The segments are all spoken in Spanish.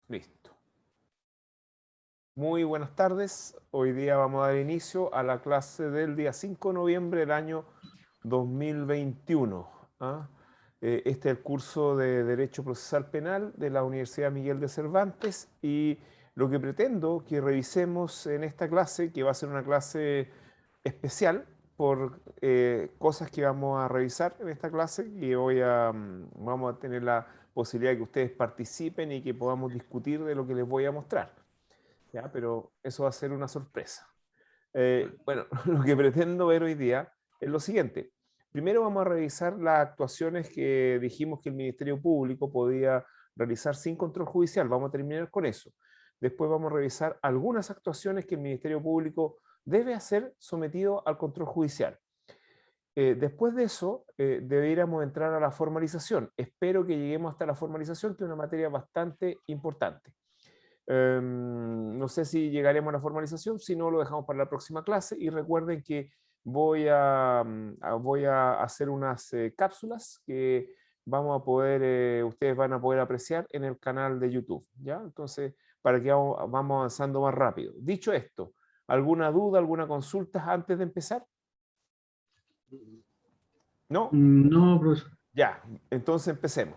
Listo. Muy buenas tardes. Hoy día vamos a dar inicio a la clase del día 5 de noviembre del año 2021. ¿Ah? Este es el curso de Derecho Procesal Penal de la Universidad Miguel de Cervantes y lo que pretendo que revisemos en esta clase, que va a ser una clase especial por cosas que vamos a revisar en esta clase y vamos a tener la posibilidad de que ustedes participen y que podamos discutir de lo que les voy a mostrar. ¿Ya? Pero eso va a ser una sorpresa. Bueno, lo que pretendo ver hoy día es lo siguiente. Primero vamos a revisar las actuaciones que dijimos que el Ministerio Público podía realizar sin control judicial. Vamos a terminar con eso. Después vamos a revisar algunas actuaciones que el Ministerio Público debe hacer sometido al control judicial. Después de eso, deberíamos entrar a la formalización. Espero que lleguemos hasta la formalización, que es una materia bastante importante. No sé si llegaremos a la formalización, si no lo dejamos para la próxima clase y recuerden que voy a hacer unas cápsulas que ustedes van a poder apreciar en el canal de YouTube, ¿ya? Entonces, para que vamos avanzando más rápido. Dicho esto, ¿alguna duda, alguna consulta antes de empezar? ¿No? No, profesor. Ya, entonces empecemos.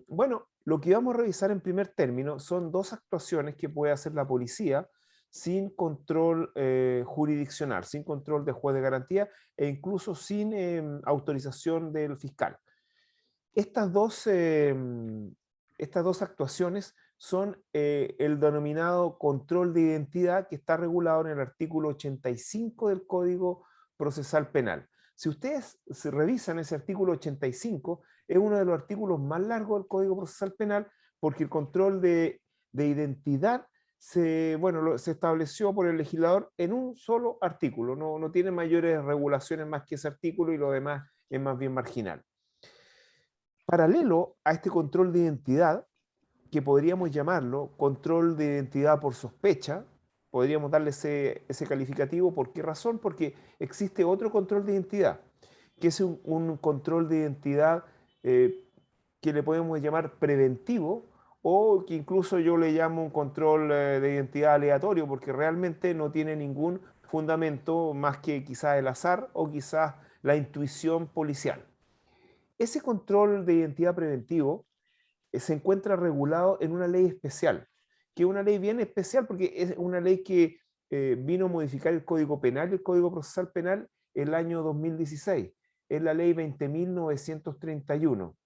Bueno, lo que vamos a revisar en primer término son dos actuaciones que puede hacer la policía sin control jurisdiccional, sin control de juez de garantía e incluso sin autorización del fiscal. Estas dos actuaciones son el denominado control de identidad que está regulado en el artículo 85 del Código Procesal Penal. Si ustedes se revisan ese artículo 85, es uno de los artículos más largos del Código Procesal Penal porque el control de identidad se estableció por el legislador en un solo artículo. No tiene mayores regulaciones más que ese artículo y lo demás es más bien marginal. Paralelo a este control de identidad, que podríamos llamarlo control de identidad por sospecha, podríamos darle ese calificativo. ¿Por qué razón? Porque existe otro control de identidad, que es un control de identidad que le podemos llamar preventivo, o que incluso yo le llamo un control de identidad aleatorio, porque realmente no tiene ningún fundamento más que quizás el azar o quizás la intuición policial. Ese control de identidad preventivo se encuentra regulado en una ley especial, que es una ley bien especial porque es una ley que vino a modificar el Código Penal y el Código Procesal Penal el año 2016. Es la ley 20.931.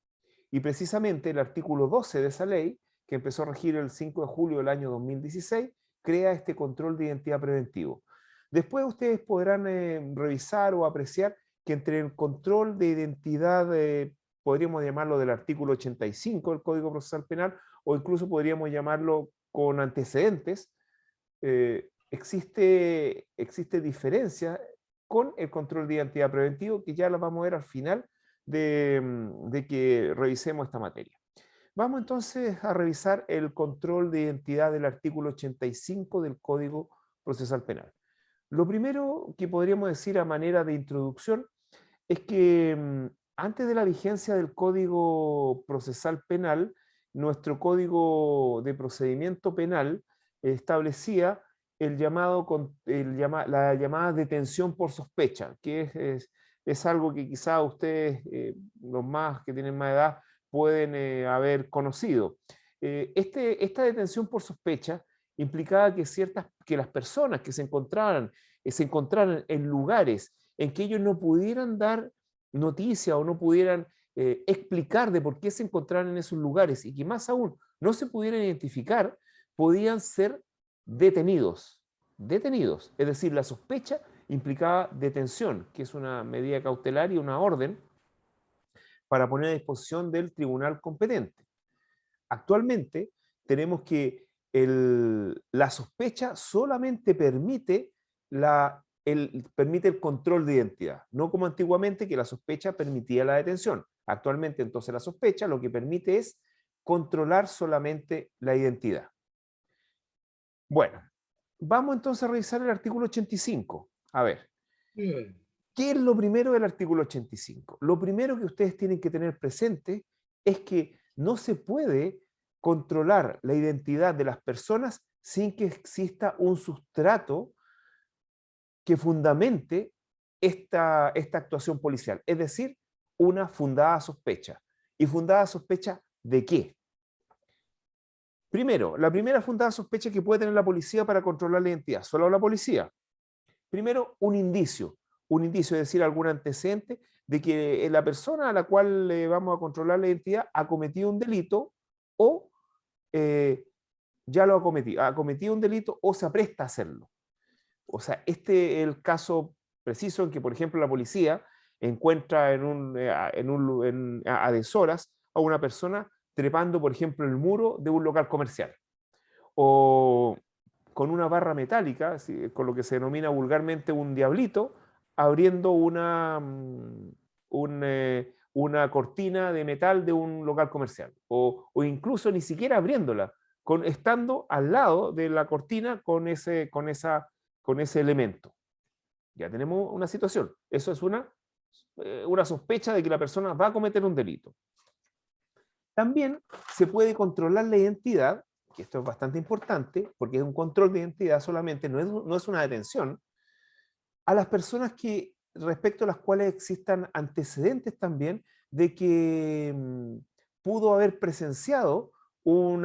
Y precisamente el artículo 12 de esa ley, que empezó a regir el 5 de julio del año 2016, crea este control de identidad preventivo. Después ustedes podrán revisar o apreciar que entre el control de identidad, podríamos llamarlo del artículo 85 del Código Procesal Penal, o incluso podríamos llamarlo con antecedentes, existe diferencia con el control de identidad preventivo, que ya lo vamos a ver al final de que revisemos esta materia. Vamos entonces a revisar el control de identidad del artículo 85 del Código Procesal Penal. Lo primero que podríamos decir a manera de introducción es que antes de la vigencia del Código Procesal Penal, nuestro Código de Procedimiento Penal establecía la llamada detención por sospecha, que es algo que quizá ustedes, los más que tienen más edad, pueden haber conocido. Esta detención por sospecha implicaba que las personas que se encontraran en lugares en que ellos no pudieran dar noticia o no pudieran explicar de por qué se encontraran en esos lugares y que más aún no se pudieran identificar, podían ser detenidos. Detenidos. Es decir, la sospecha implicaba detención, que es una medida cautelar y una orden para poner a disposición del tribunal competente. Actualmente tenemos que la sospecha solamente permite el control de identidad, no como antiguamente que la sospecha permitía la detención. Actualmente entonces la sospecha lo que permite es controlar solamente la identidad. Bueno, vamos entonces a revisar el artículo 85. A ver, ¿qué es lo primero del artículo 85? Lo primero que ustedes tienen que tener presente es que no se puede controlar la identidad de las personas sin que exista un sustrato que fundamente esta actuación policial, es decir, una fundada sospecha. ¿Y fundada sospecha de qué? Primero, la primera fundada sospecha que puede tener la policía para controlar la identidad, solo la policía. Primero, un indicio, es decir, algún antecedente de que la persona a la cual le vamos a controlar la identidad ha cometido un delito o eh, ya lo ha cometido un delito o se apresta a hacerlo. O sea, este es el caso preciso en que, por ejemplo, la policía encuentra a deshoras a una persona trepando, por ejemplo, el muro de un local comercial. O con una barra metálica, con lo que se denomina vulgarmente un diablito, abriendo una cortina de metal de un local comercial. O incluso ni siquiera abriéndola, estando al lado de la cortina con ese elemento. Ya tenemos una situación. Eso es una sospecha de que la persona va a cometer un delito. También se puede controlar la identidad, que esto es bastante importante, porque es un control de identidad solamente, no es una detención, a las personas respecto a las cuales existan antecedentes también de que pudo haber presenciado un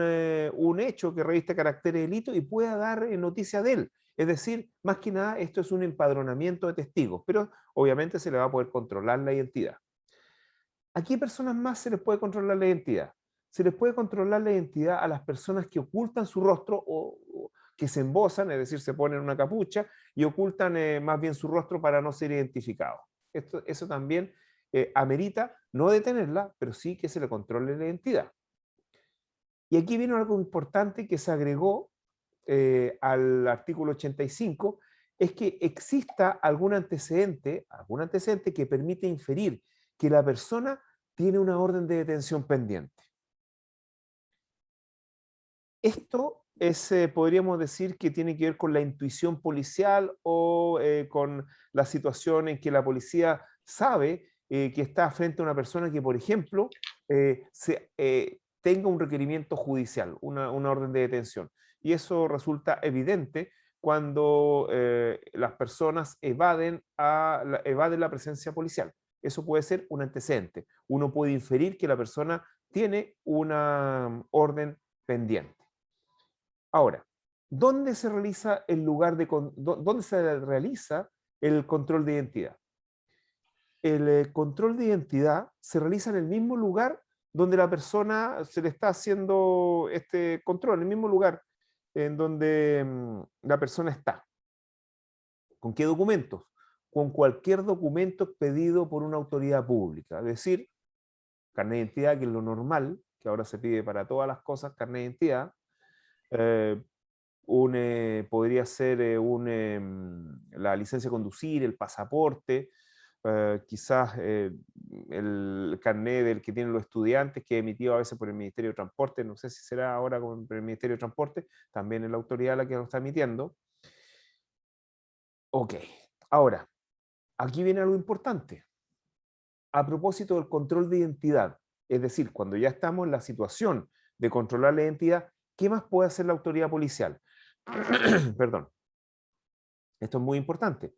hecho que reviste carácter de delito y pueda dar noticia de él. Es decir, más que nada, esto es un empadronamiento de testigos, pero obviamente se le va a poder controlar la identidad. ¿A qué personas más se les puede controlar la identidad? Se les puede controlar la identidad a las personas que ocultan su rostro o que se embozan, es decir, se ponen una capucha y ocultan más bien su rostro para no ser identificados. Eso también amerita no detenerla, pero sí que se le controle la identidad. Y aquí viene algo importante que se agregó al artículo 85, es que exista algún antecedente que permite inferir que la persona tiene una orden de detención pendiente. Esto podríamos decir que tiene que ver con la intuición policial o con la situación en que la policía sabe que está frente a una persona que, por ejemplo, tenga un requerimiento judicial, una orden de detención. Y eso resulta evidente cuando las personas evaden la presencia policial. Eso puede ser un antecedente. Uno puede inferir que la persona tiene una orden pendiente. Ahora, ¿dónde se realiza dónde se realiza el control de identidad? El control de identidad se realiza en el mismo lugar donde la persona se le está haciendo este control, en el mismo lugar en donde la persona está. ¿Con qué documentos? Con cualquier documento expedido por una autoridad pública, es decir, carnet de identidad, que es lo normal, que ahora se pide para todas las cosas, carnet de identidad, podría ser la licencia de conducir, el pasaporte, quizás el carnet del que tienen los estudiantes, que es emitido a veces por el Ministerio de Transporte, no sé si será ahora con el Ministerio de Transporte, también es la autoridad la que lo está emitiendo. Ok, ahora, aquí viene algo importante. A propósito del control de identidad, es decir, cuando ya estamos en la situación de controlar la identidad, ¿qué más puede hacer la autoridad policial? Perdón. Esto es muy importante.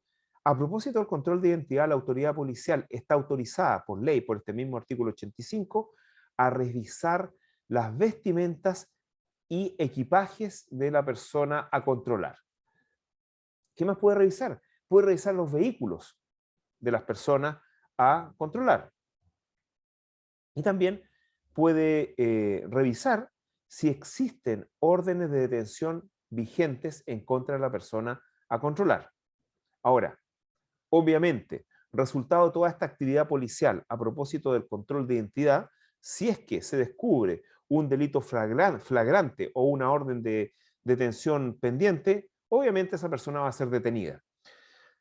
A propósito del control de identidad, la autoridad policial está autorizada por ley, por este mismo artículo 85, a revisar las vestimentas y equipajes de la persona a controlar. ¿Qué más puede revisar? Puede revisar los vehículos de las personas a controlar. Y también puede revisar si existen órdenes de detención vigentes en contra de la persona a controlar. Ahora, obviamente, resultado de toda esta actividad policial a propósito del control de identidad, si es que se descubre un delito flagrante o una orden de detención pendiente, obviamente esa persona va a ser detenida.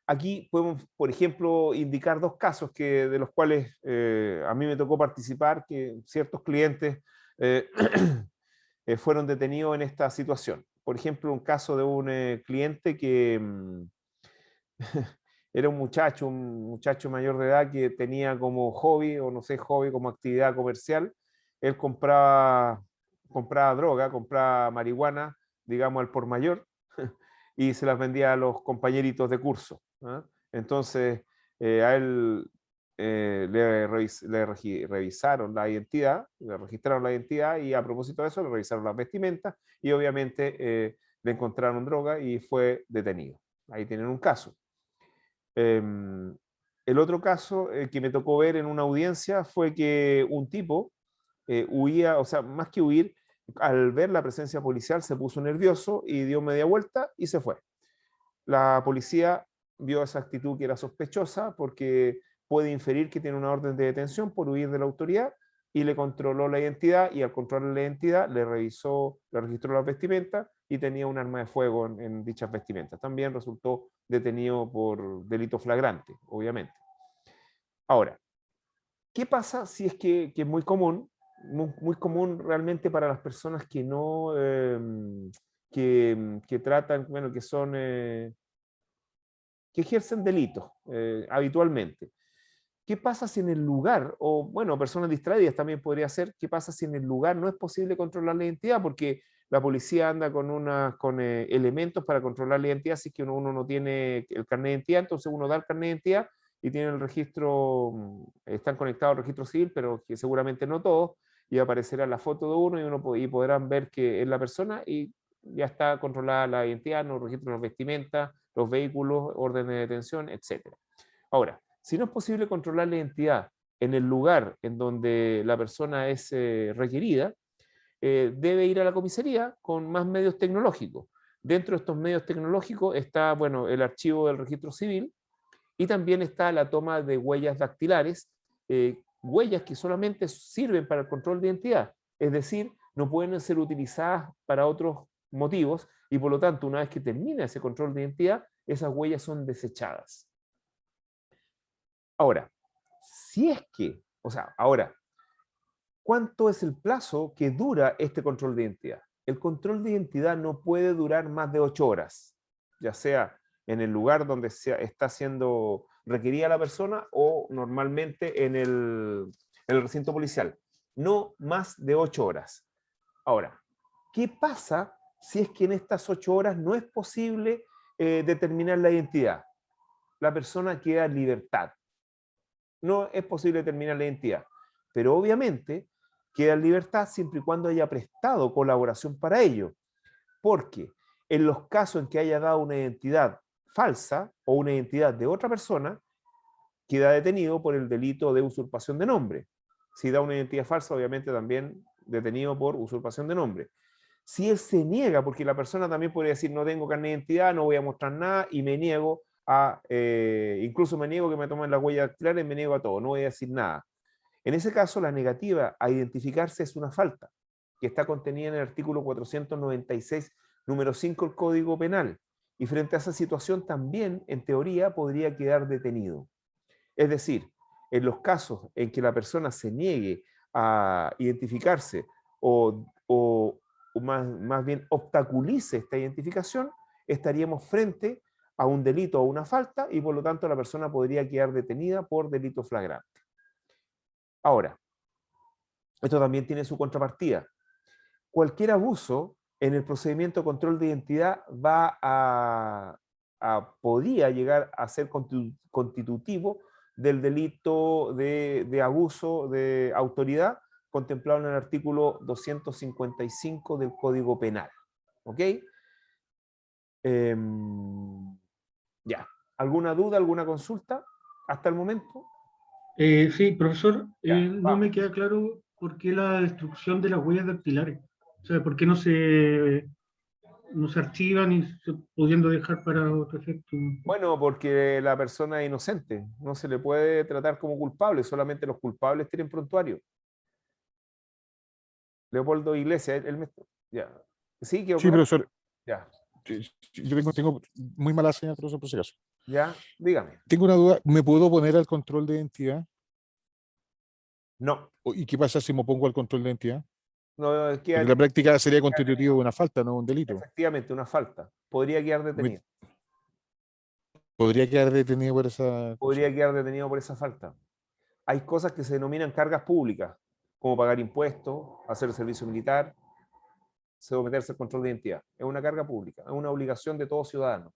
Aquí podemos, por ejemplo, indicar dos casos de los cuales a mí me tocó participar, que ciertos clientes eh, fueron detenidos en esta situación. Por ejemplo, un caso de un cliente que era un muchacho mayor de edad que tenía como hobby, o no sé, hobby como actividad comercial. Él compraba compraba droga, compraba marihuana, digamos, al por mayor, y se las vendía a los compañeritos de curso. ¿Ah? Entonces, a él revisaron la identidad, le registraron la identidad y a propósito de eso le revisaron las vestimentas y obviamente le encontraron droga y fue detenido. Ahí tienen un caso. El otro caso que me tocó ver en una audiencia fue que un tipo huía, o sea, más que huir, al ver la presencia policial se puso nervioso y dio media vuelta y se fue. La policía vio esa actitud que era sospechosa porque puede inferir que tiene una orden de detención por huir de la autoridad y le controló la identidad y al controlar la identidad le revisó, le registró las vestimentas y tenía un arma de fuego en dichas vestimentas. También resultó detenido por delito flagrante, obviamente. Ahora, ¿qué pasa si es que es muy común realmente para las personas que no, que tratan, bueno, que son, que ejercen delitos habitualmente? ¿Qué pasa si en el lugar, o bueno, personas distraídas también podría ser, qué pasa si en el lugar no es posible controlar la identidad? Porque la policía anda con elementos para controlar la identidad, si es que uno no tiene el carnet de identidad, entonces uno da el carnet de identidad y tiene el registro, están conectados al registro civil, pero que seguramente no todos, y aparecerá la foto de uno y, y podrán ver que es la persona y ya está controlada la identidad, no registran las vestimentas, los vehículos, órdenes de detención, etc. Ahora, si no es posible controlar la identidad en el lugar en donde la persona es requerida, debe ir a la comisaría con más medios tecnológicos. Dentro de estos medios tecnológicos está, bueno, el archivo del registro civil y también está la toma de huellas dactilares, huellas que solamente sirven para el control de identidad, es decir, no pueden ser utilizadas para otros motivos y por lo tanto, una vez que termina ese control de identidad, esas huellas son desechadas. Ahora, si es que, o sea, ahora, ¿cuánto es el plazo que dura este control de identidad? El control de identidad no puede durar más de 8 horas, ya sea en el lugar donde está siendo requerida la persona o normalmente en el recinto policial. No más de 8 horas. Ahora, ¿qué pasa si es que en estas 8 horas no es posible determinar la identidad? La persona queda en libertad. No es posible determinar la identidad, pero obviamente queda en libertad siempre y cuando haya prestado colaboración para ello, porque en los casos en que haya dado una identidad falsa o una identidad de otra persona, queda detenido por el delito de usurpación de nombre. Si da una identidad falsa, obviamente también detenido por usurpación de nombre. Si él se niega, porque la persona también puede decir, no tengo carnet de identidad, no voy a mostrar nada y me niego a, incluso me niego que me tomen la huella dactilar y me niego a todo, no voy a decir nada. En ese caso, la negativa a identificarse es una falta, que está contenida en el artículo 496, número 5 del Código Penal. Y frente a esa situación también, en teoría, podría quedar detenido. Es decir, en los casos en que la persona se niegue a identificarse o más bien obstaculice esta identificación, estaríamos frente a un delito o una falta y por lo tanto la persona podría quedar detenida por delito flagrante. Ahora, esto también tiene su contrapartida. Cualquier abuso en el procedimiento de control de identidad podría llegar a ser constitutivo del delito de abuso de autoridad contemplado en el artículo 255 del Código Penal. ¿Ok? Ya. ¿Alguna duda, alguna consulta hasta el momento? Sí, profesor, Ya, no me vamos. queda claro por qué la destrucción de las huellas dactilares. O sea, por qué no se archivan y pudiendo dejar para otro efecto. Bueno, porque la persona es inocente, no se le puede tratar como culpable, solamente los culpables tienen prontuario. Leopoldo Iglesias, ya. Sí, quedó Sí, claro. profesor. Ya, Yo tengo muy mala señal, profesor, por si acaso. ya, dígame. Tengo una duda. ¿Me puedo poner al control de identidad? No, ¿Y qué pasa si me pongo al control de identidad? no Porque queda en la práctica sería constitutivo detenido. de una falta, no un delito. Efectivamente, una falta. Podría quedar Me- detenido. Podría quedar detenido por esa cosa. Podría quedar detenido por esa falta. Hay cosas que se denominan cargas públicas, como pagar impuestos, hacer servicio militar, someterse al control de identidad. Es una carga pública, es una obligación de todo ciudadano.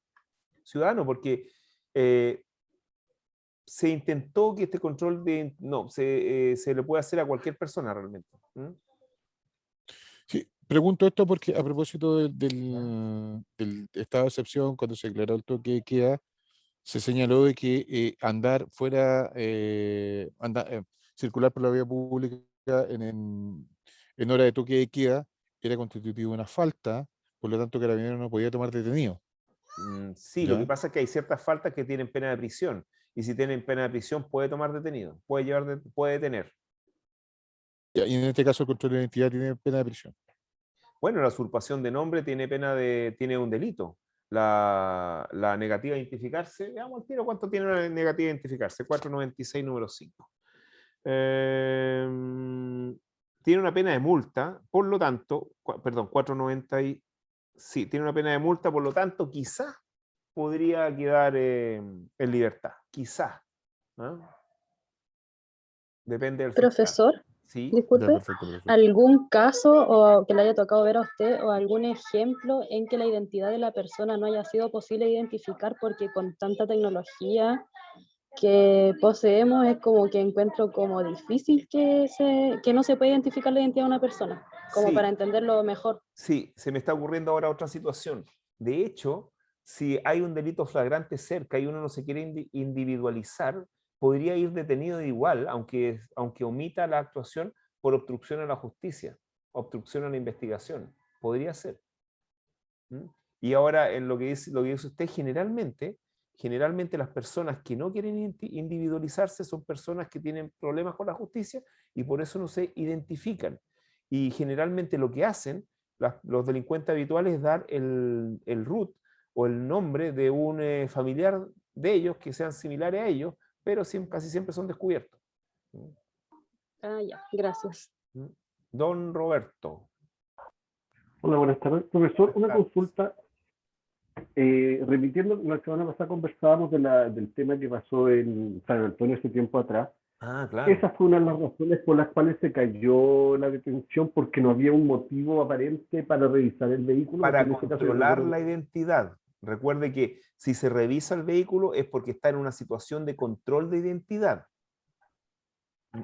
Ciudadano, porque se intentó que este control de... No, se le puede hacer a cualquier persona realmente. ¿Mm? Sí, pregunto esto porque a propósito del estado de excepción, cuando se declaró el toque de queda, se señaló de que andar fuera, circular por la vía pública en hora de toque de queda era constitutivo de una falta, por lo tanto Carabineros no podía tomar detenido. Sí, lo que ¿Ya? pasa es que hay ciertas faltas que tienen pena de prisión, y si tienen pena de prisión puede tomar detenido, puede detener. Ya, y en este caso el control de identidad tiene pena de prisión. Bueno, la usurpación de nombre tiene un delito. La negativa a identificarse, veamos al tiro cuánto tiene la negativa a identificarse, 496 número 5. Tiene una pena de multa, por lo tanto, perdón, 490 sí, tiene una pena de multa, por lo tanto, quizás podría quedar en libertad, quizás. ¿Ah? Depende del fiscal. Profesor, Sí, Ya, disculpe, perfecto, profesor. ¿algún caso o que le haya tocado ver a usted o algún ejemplo en que la identidad de la persona no haya sido posible identificar porque con tanta tecnología que poseemos es como que encuentro como difícil que no se pueda identificar la identidad de una persona, como para sí, entenderlo mejor? sí, se me está ocurriendo ahora otra situación. De hecho, si hay un delito flagrante cerca y uno no se quiere individualizar, podría ir detenido igual, aunque omita la actuación por obstrucción a la justicia, obstrucción a la investigación. Podría ser. ¿Mm? Y ahora, en lo que dice usted, generalmente las personas que no quieren individualizarse son personas que tienen problemas con la justicia y por eso no se identifican. Y generalmente lo que hacen los delincuentes habituales es dar el root o el nombre de un familiar de ellos que sean similares a ellos, pero casi siempre son descubiertos. ¿Mm? Ah, ya, gracias. ¿Mm? Don Roberto. Hola, buenas tardes. Profesor, Buenas una tardes. consulta. Repitiendo, la semana pasada conversábamos del tema que pasó en San Antonio hace tiempo atrás. Ah, claro. Esa fue una de las razones por las cuales se cayó la detención, porque no había un motivo aparente para revisar el vehículo. Para En ese caso, yo controlar recuerdo la identidad. Recuerde que si se revisa el vehículo es porque está en una situación de control de identidad.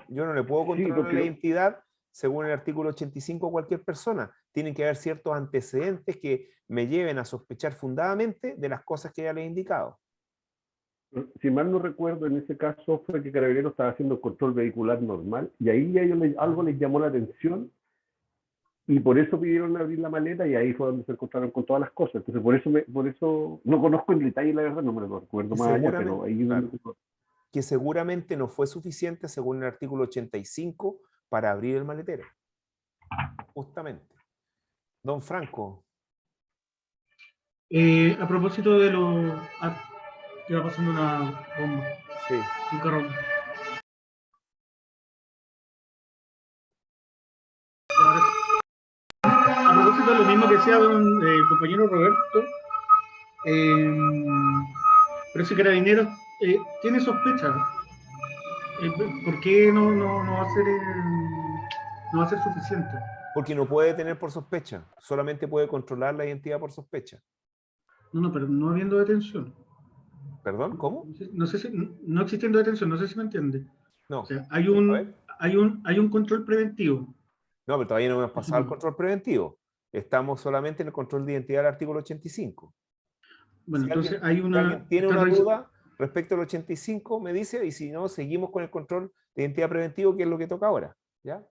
Yo no le puedo sí, controlar porque la identidad según el artículo 85 a cualquier persona. Tienen que haber ciertos antecedentes que me lleven a sospechar fundadamente de las cosas que ya le he indicado. si mal no recuerdo, en ese caso fue que Carabineros estaba haciendo control vehicular normal y ahí a ellos algo les llamó la atención y por eso pidieron abrir la maleta y ahí fue donde se encontraron con todas las cosas. Entonces, por eso no conozco en detalle, la verdad, no me lo recuerdo Y más allá, seguramente, pero ahí es donde claro, que seguramente no fue suficiente según el artículo 85 para abrir el maletero. Justamente. Don Franco. A propósito de lo... que va pasando una bomba, Sí. un carro. A propósito de lo mismo que decía el compañero Roberto, pero ese carabinero tiene sospechas. ¿Por qué no va a ser, no va a ser suficiente? Porque no puede tener por sospecha, solamente puede controlar la identidad por sospecha. No, pero no habiendo detención. ¿Perdón? ¿Cómo? No sé si, no existiendo detención, no sé si me entiende. O No. sea, A ver. hay un control preventivo. No, pero todavía no hemos Eso pasado al no. control preventivo. Estamos solamente en el control de identidad del artículo 85. Bueno, entonces Si alguien tiene están una revisando. duda respecto al 85, me dice, y si no, seguimos con el control de identidad preventivo, que es lo que toca ahora. ¿Ya?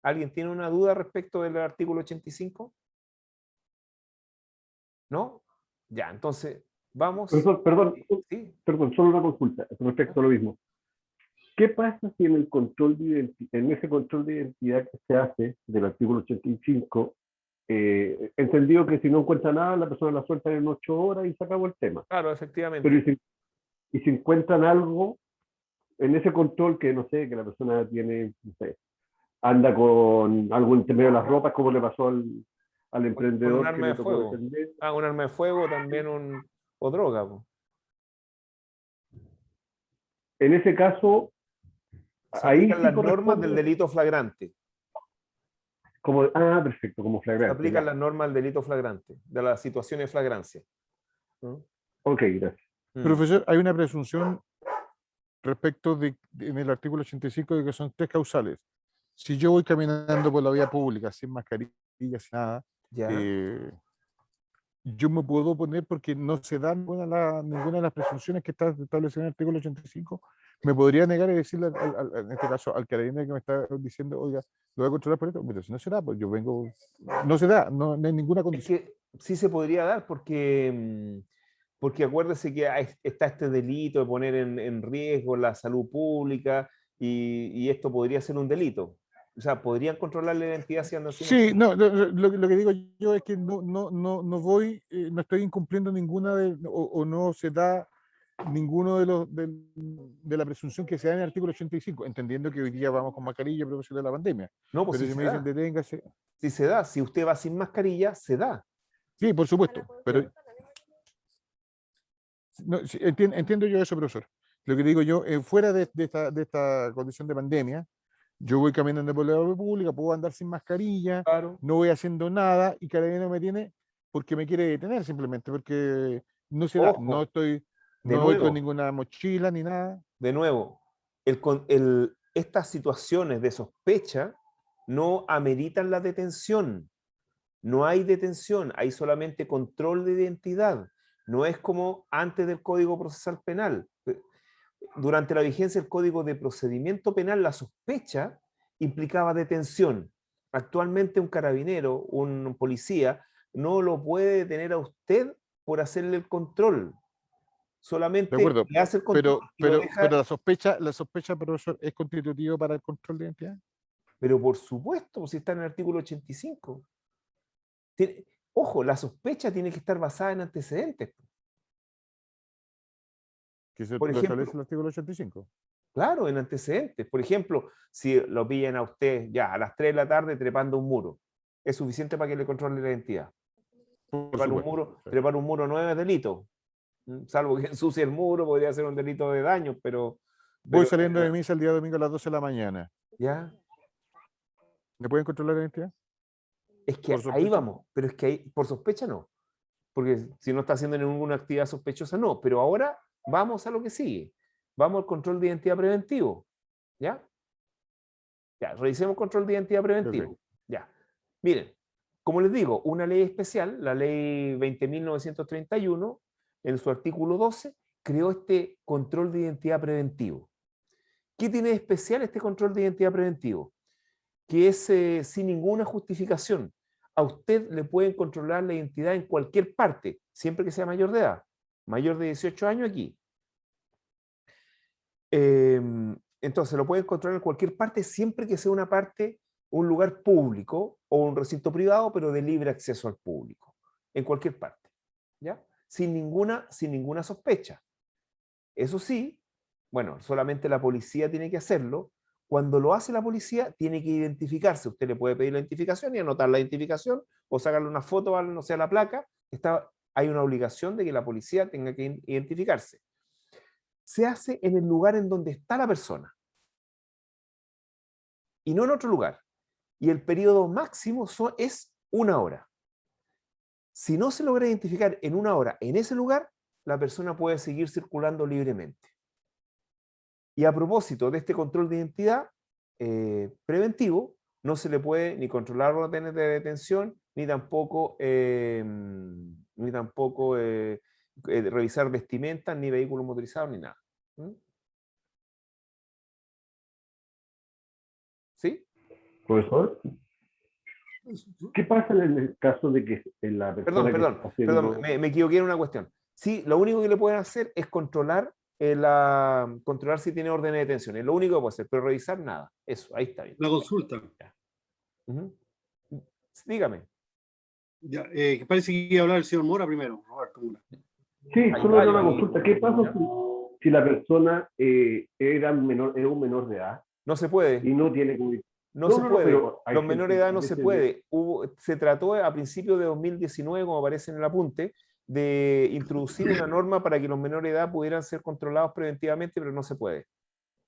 ¿Alguien tiene una duda respecto del artículo 85? ¿No? Ya, entonces, vamos. Profesor, ¿Sí? perdón, solo una consulta respecto a lo mismo. ¿Qué pasa si en el control de en ese control de identidad que se hace del artículo 85, entendido que si no encuentra nada, la persona la suelta en 8 horas y se acabó el tema? Claro, Pero efectivamente. y si encuentran algo en ese control que, no sé, que la persona tiene, no sé, anda con algo entre medio de las ropas, como le pasó al Con un emprendedor que arma le de tocó fuego. defender. Ah, un arma de fuego, también o droga. Po. En ese caso, Se ahí aplican sí las normas del corresponde. delito flagrante. Perfecto, como Se flagrante. aplican Ya. las normas del delito flagrante, de las situaciones de flagrancia. ¿Mm? Ok, gracias. Profesor, hay una presunción respecto en el artículo 85 de que son 3 causales. Si yo voy caminando por la vía pública sin mascarilla, sin nada, Ya. yo me puedo poner porque no se da ninguna de las presunciones que está establecida en el artículo 85. Me podría negar y decirle, en este caso, al carabinero que me está diciendo, oiga, lo voy a controlar por esto, pero si no se da, pues yo vengo, no se da, no hay ninguna Es condición. que sí se podría dar porque acuérdese que está este delito de poner en riesgo la salud pública y esto podría ser un delito. O sea, podrían controlar la identidad si andan sin Sí, mascarilla. no, lo que digo yo es que no voy, no estoy incumpliendo ninguna o no se da ninguno de la presunción que se da en el artículo 85, entendiendo que hoy día vamos con mascarilla a propósito de la pandemia. No, pues Pero sí si se me dicen da. deténgase, Sí se da. Si usted va sin mascarilla, se da. sí, por supuesto, pero Ya. no, sí, entiendo yo eso, profesor. Lo que digo yo, fuera de esta condición de pandemia, yo voy caminando por la vía pública, puedo andar sin mascarilla, Claro. no voy haciendo nada y Carabinero me tiene porque me quiere detener simplemente, porque no se da, Ojo, de no voy con nuevo, ninguna mochila ni nada. de nuevo, estas situaciones de sospecha no ameritan la detención. No hay detención, hay solamente control de identidad. No es como antes del Código Procesal Penal. Durante la vigencia del Código de Procedimiento Penal, la sospecha implicaba detención. Actualmente un carabinero, un policía, no lo puede detener a usted por hacerle el control. De Solamente acuerdo, le hace el control y lo deja. pero la sospecha, profesor, ¿es constitutivo para el control de identidad? Pero por supuesto, si está en el artículo 85. Ojo, la sospecha tiene que estar basada en antecedentes. Que Por lo establece ejemplo, el artículo 85. claro, en antecedentes. Por ejemplo, si lo pillan a usted ya a las 3 de la tarde trepando un muro, es suficiente para que le controle la identidad. Por supuesto. Sí. Trepar un muro no es delito. Salvo que ensucie el muro, podría ser un delito de daño, Voy pero saliendo de misa el día domingo a las 12 de la mañana. ya, ¿Me pueden controlar la identidad? es que ¿Por ahí sospecha? vamos, pero es que ahí, por sospecha no, porque si no está haciendo ninguna actividad sospechosa, no, pero ahora vamos a lo que sigue, vamos al control de identidad preventivo, ¿ya? Ya, revisemos control de identidad preventivo. Ok. Ya. Miren, como les digo, una ley especial, la ley 20.931, en su artículo 12, creó este control de identidad preventivo. ¿Qué tiene de especial este control de identidad preventivo? Que es sin ninguna justificación. A usted le pueden controlar la identidad en cualquier parte, siempre que sea mayor de edad. Mayor de 18 años aquí. Entonces lo pueden controlar en cualquier parte siempre que sea una parte, un lugar público o un recinto privado, pero de libre acceso al público. En cualquier parte. ¿Ya? Sin ninguna sospecha. Eso sí, bueno, solamente la policía tiene que hacerlo. Cuando lo hace la policía, tiene que identificarse. Usted le puede pedir la identificación y anotar la identificación o sacarle una foto, no sé, a la placa. Hay una obligación de que la policía tenga que identificarse. Se hace en el lugar en donde está la persona y no en otro lugar. Y el periodo máximo es 1 hora. Si no se logra identificar en 1 hora en ese lugar, la persona puede seguir circulando libremente. Y a propósito de este control de identidad preventivo, no se le puede ni controlar órdenes de detención, ni tampoco revisar vestimentas, ni vehículos motorizados, ni nada. ¿Mm? ¿Sí? Profesor, ¿qué pasa en el caso de que la persona que está Perdón, haciendo... me equivoqué en una cuestión. Sí, lo único que le pueden hacer es controlar si tiene orden de detención. Es lo único que puede hacer, pero revisar nada. Eso, ahí está bien. La consulta. Ujú. Dígame. Ya, parece que iba a hablar el señor Mora primero. Roberto Mora. Sí, Hay solo era varios una ahí. consulta. ¿Qué pasa si la persona era un menor de edad No se puede. y no tiene COVID? No se puede. pero hay Los menores de edad no se veces puede. Se trató a principios de 2019, como aparece en el apunte, de introducir una norma para que los menores de edad pudieran ser controlados preventivamente, pero no se puede.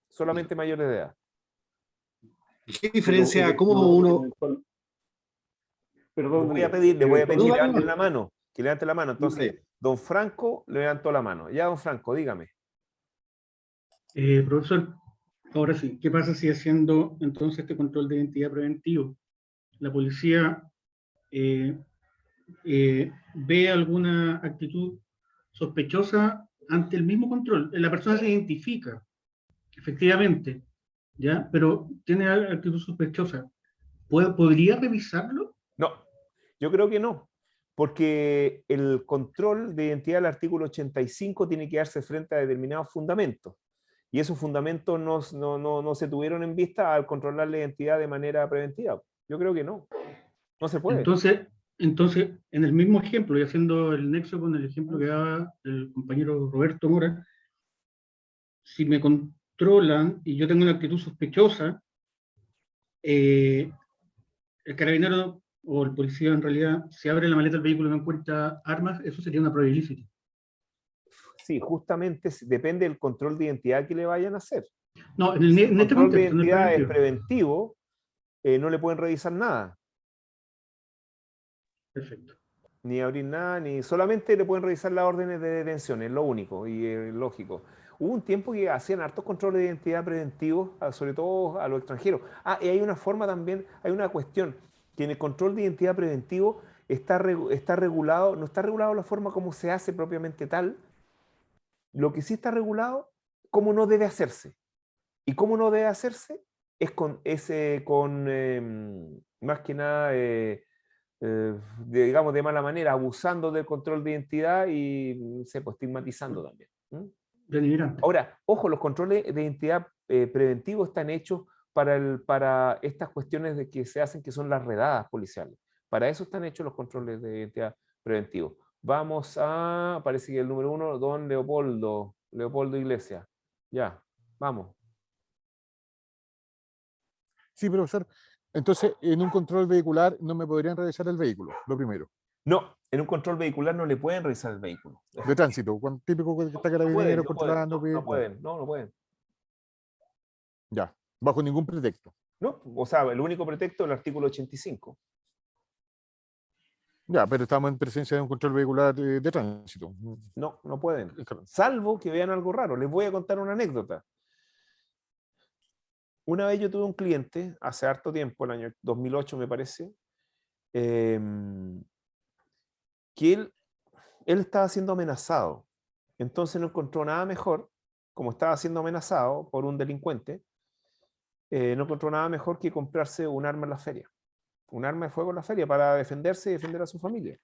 Solamente mayores de edad. ¿Qué diferencia? ¿Cómo uno Perdón. Le voy a pedir que Duda, levante no. la mano. Que levante la mano. Entonces, don Franco levantó la mano. Ya, don Franco, dígame. Profesor, ahora sí, ¿qué pasa si haciendo entonces este control de identidad preventivo, la policía ve alguna actitud sospechosa ante el mismo control? La persona se identifica, efectivamente, ¿ya? Pero tiene actitud sospechosa. ¿Podría revisarlo? No, yo creo que no. Porque el control de identidad del artículo 85 tiene que darse frente a determinados fundamentos. Y esos fundamentos no se tuvieron en vista al controlar la identidad de manera preventiva. Yo creo que no. No se puede. Entonces, en el mismo ejemplo, y haciendo el nexo con el ejemplo que daba el compañero Roberto Mora, si me controlan y yo tengo una actitud sospechosa, el carabinero o el policía en realidad, si abre la maleta del vehículo y no encuentra armas, eso sería una prueba ilícita. Sí, justamente depende del control de identidad que le vayan a hacer. No, Si el en este control de contexto, en el identidad es preventivo. preventivo, no le pueden revisar nada, Perfecto. ni abrir nada, ni solamente le pueden revisar las órdenes de detención, es lo único y lógico. Hubo un tiempo que hacían hartos controles de identidad preventivos, sobre todo a los extranjeros. Ah, y hay una forma también, hay una cuestión, que en el control de identidad preventivo está regulado, no está regulado la forma como se hace propiamente tal. Lo que sí está regulado, cómo no debe hacerse. Y cómo no debe hacerse es más que nada, digamos, de mala manera, abusando del control de identidad y pues, estigmatizando también. Denigrante. Ahora, ojo, los controles de identidad preventivos están hechos para estas cuestiones de que se hacen, que son las redadas policiales. Para eso están hechos los controles de identidad preventivos. Vamos a, parece que el número 1, don Leopoldo Iglesias. Ya, vamos. Sí, profesor. Entonces, en un control vehicular no me podrían revisar el vehículo, lo primero. No, en un control vehicular no le pueden revisar el vehículo. De tránsito, típico que está carabinero controlando. No pueden. Ya, bajo ningún pretexto. No, o sea, el único pretexto es el artículo 85. Ya, pero estamos en presencia de un control vehicular de tránsito. No pueden. Salvo que vean algo raro. Les voy a contar una anécdota. Una vez yo tuve un cliente, hace harto tiempo, el año 2008 me parece, que él estaba siendo amenazado. Entonces no encontró nada mejor, como estaba siendo amenazado por un delincuente, no encontró nada mejor que comprarse un arma en la feria. Un arma de fuego en la feria para defenderse y defender a su familia.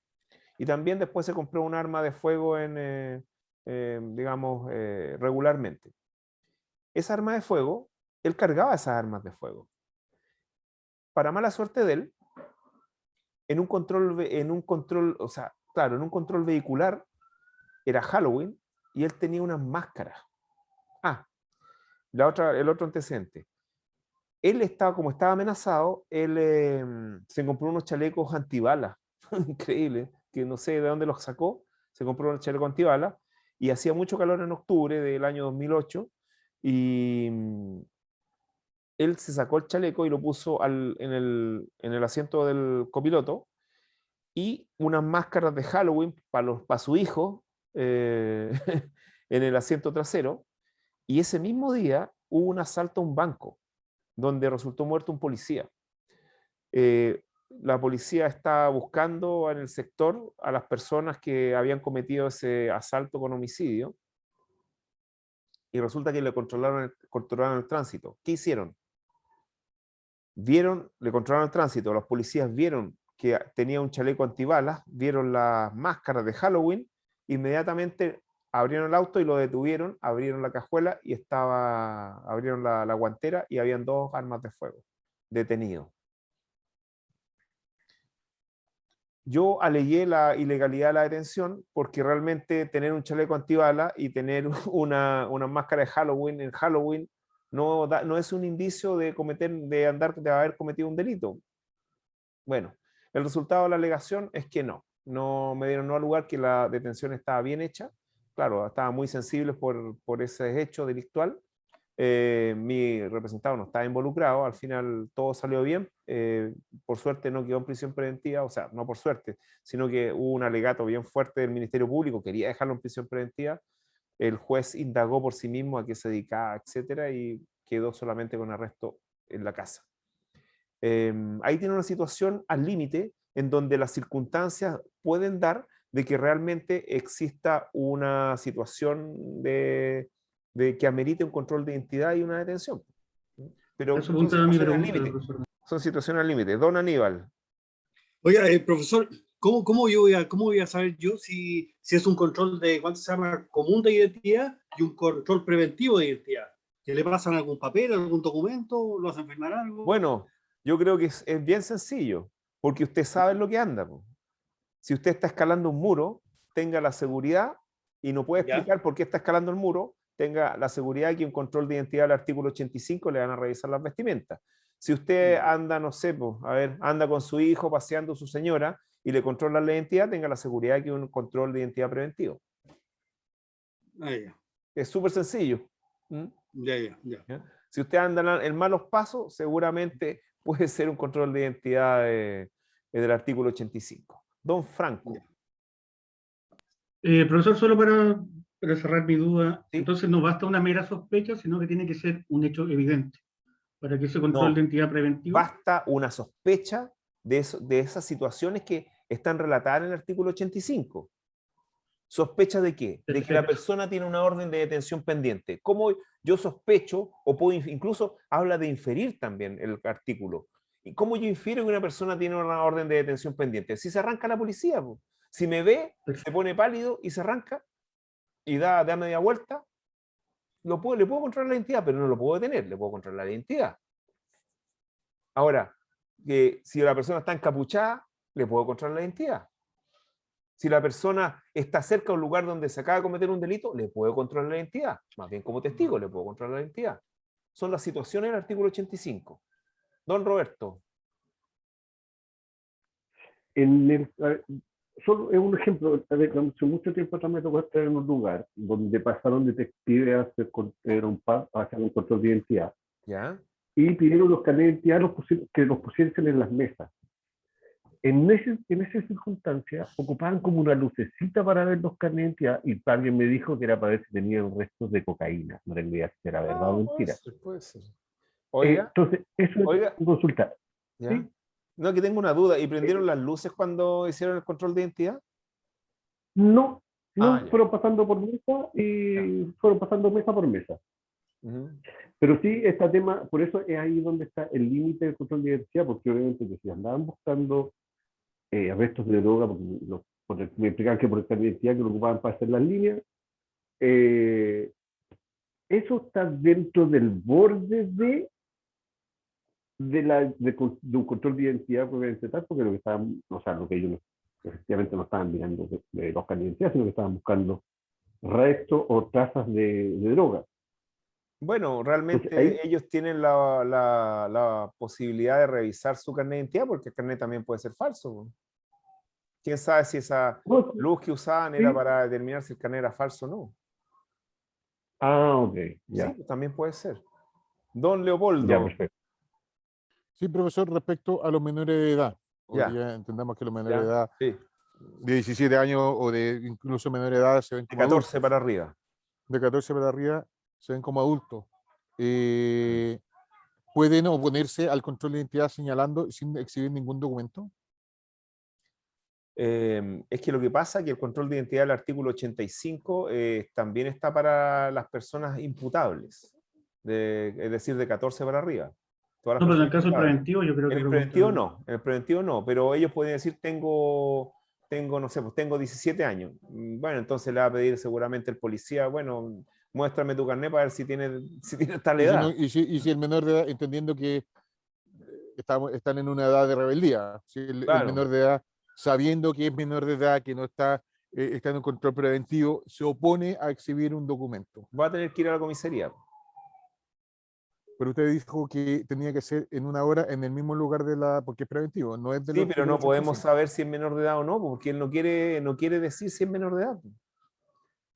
Y también después se compró un arma de fuego digamos, regularmente. Esa arma de fuego, él cargaba esas armas de fuego. Para mala suerte de él, en un control, o sea, claro, en un control vehicular, era Halloween, y él tenía unas máscaras. Ah, el otro antecedente. Él como estaba amenazado, él se compró unos chalecos antibalas. Increíble, que no sé de dónde los sacó. Se compró un chaleco antibalas y hacía mucho calor en octubre del año 2008 y él se sacó el chaleco y lo puso en el asiento del copiloto y unas máscaras de Halloween para su hijo en el asiento trasero. Y ese mismo día hubo un asalto a un banco donde resultó muerto un policía. La policía está buscando en el sector a las personas que habían cometido ese asalto con homicidio y resulta que le controlaron el tránsito. ¿Qué hicieron? Le controlaron el tránsito, los policías vieron que tenía un chaleco antibalas, vieron las máscaras de Halloween, inmediatamente abrieron el auto y lo detuvieron, abrieron la cajuela y abrieron la guantera y habían 2 armas de fuego detenidos. Yo alegué la ilegalidad de la detención porque realmente tener un chaleco antibalas y tener una máscara de Halloween en Halloween no es un indicio de haber cometido un delito. Bueno, el resultado de la alegación es que no me dieron no al lugar, que la detención estaba bien hecha. Claro, estaba muy sensible por ese hecho delictual, Mi representado no estaba involucrado, al final todo salió bien, por suerte no quedó en prisión preventiva, o sea, no por suerte, sino que hubo un alegato bien fuerte del Ministerio Público, quería dejarlo en prisión preventiva, el juez indagó por sí mismo a qué se dedicaba, etcétera, y quedó solamente con arresto en la casa. Ahí tiene una situación al límite en donde las circunstancias pueden dar de que realmente exista una situación de que amerite un control de identidad y una detención. Pero Eso son apuntaba mi situaciones al pregunta, límite. profesor. Son situaciones al límite. Don Aníbal. Oiga, profesor, ¿cómo voy a saber yo si es un control de, ¿cuánto se llama? Común de identidad y un control preventivo de identidad? ¿Que le pasan algún papel, algún documento? ¿Lo hacen firmar algo? Bueno, yo creo que es bien sencillo, porque usted sabe en lo que anda. Po. Si usted está escalando un muro, tenga la seguridad, y no puede ¿Ya? explicar por qué está escalando el muro, tenga la seguridad de que un control de identidad del artículo 85 le van a revisar las vestimentas. Si usted anda, no sé, pues, a ver, anda con su hijo paseando a su señora y le controlan la identidad, tenga la seguridad de que un control de identidad preventivo. Ah, ya, Es súper sencillo. ¿Mm? ya. ¿Ya? Si usted anda en malos pasos, seguramente puede ser un control de identidad del artículo 85. Don Franco. Ya. Profesor, solo para cerrar mi duda, ¿Sí? entonces no basta una mera sospecha, sino que tiene que ser un hecho evidente para que ese control No, de identidad preventivo. basta una sospecha de esas situaciones que están relatadas en el artículo 85. ¿Sospecha de qué? De que la Perfecto. persona tiene una orden de detención pendiente. ¿Cómo yo sospecho, o puedo, incluso habla de inferir también el artículo? ¿Y cómo yo infiero que una persona tiene una orden de detención pendiente? Si se arranca la policía, po. Si me ve, se pone pálido y se arranca y da media vuelta, le puedo controlar la identidad, pero no lo puedo detener, le puedo controlar la identidad. Ahora, que si la persona está encapuchada, le puedo controlar la identidad. Si la persona está cerca de un lugar donde se acaba de cometer un delito, le puedo controlar la identidad. Más bien como testigo, le puedo controlar la identidad. Son las situaciones del artículo 85. Don Roberto. Solo es un ejemplo. Hace mucho tiempo atrás me tocó estar en un lugar donde pasaron detectives a hacer un control de identidad. ¿Ya? Y pidieron los carnets de identidad que los pusiesen en las mesas. En esa circunstancia ocupaban como una lucecita para ver los carnets de identidad, y alguien me dijo que era para ver si tenían restos de cocaína. No tengo idea si era verdad o mentira. Puede ser. Oiga, Entonces, eso es consulta. ¿ya? ¿Sí? No, que tengo una duda. ¿Y prendieron las luces cuando hicieron el control de identidad? No, Ah, ya. fueron pasando por mesa y fueron pasando mesa por mesa. Ujú. Pero sí, este tema, por eso es ahí donde está el límite del control de identidad, porque obviamente que si andaban buscando restos de droga, porque me explicaban que por esta identidad que lo ocupaban para hacer las líneas, eso está dentro del borde de un control de identidad, porque lo que estaban, o sea, lo que ellos efectivamente no estaban mirando de los carnets de identidad, sino que estaban buscando restos o trazas de droga. Bueno, realmente Entonces, ahí, ellos tienen la posibilidad de revisar su carnet de identidad, porque el carnet también puede ser falso. Po. ¿Quién sabe si esa no, luz que usaban sí. era para determinar si el carnet era falso o no? Ok, Sí, ya, pues también puede ser. Don ya, Leopoldo. perfecto. Sí, profesor, respecto a los menores de edad. Hoy Ya. día entendamos que los menores de ¿Ya? edad Sí, de 17 años o de incluso menores de edad se ven de como 14 adultos. para arriba. De 14 para arriba se ven como adultos. ¿Pueden oponerse al control de identidad señalando sin exhibir ningún documento? Es que lo que pasa es que el control de identidad del artículo 85 también está para las personas imputables, es decir, de 14 para arriba. Todas las No, pero en el personas caso del imputables. preventivo, yo creo En que el pregunta. preventivo no, pero ellos pueden decir no sé, pues tengo 17 años. Bueno, entonces le va a pedir seguramente el policía, bueno, muéstrame tu carnet para ver si tiene tal Y si, edad. y si el menor de edad, entendiendo que están en una edad de rebeldía, si el Claro, menor de edad, sabiendo que es menor de edad, que no está, está en un control preventivo, se opone a exhibir un documento. va a tener que ir a la comisaría. Pero usted dijo que tenía que ser en una hora en el mismo lugar porque es preventivo, no es de Sí, los pero no podemos saber si es menor de edad o no, porque él no quiere decir si es menor de edad.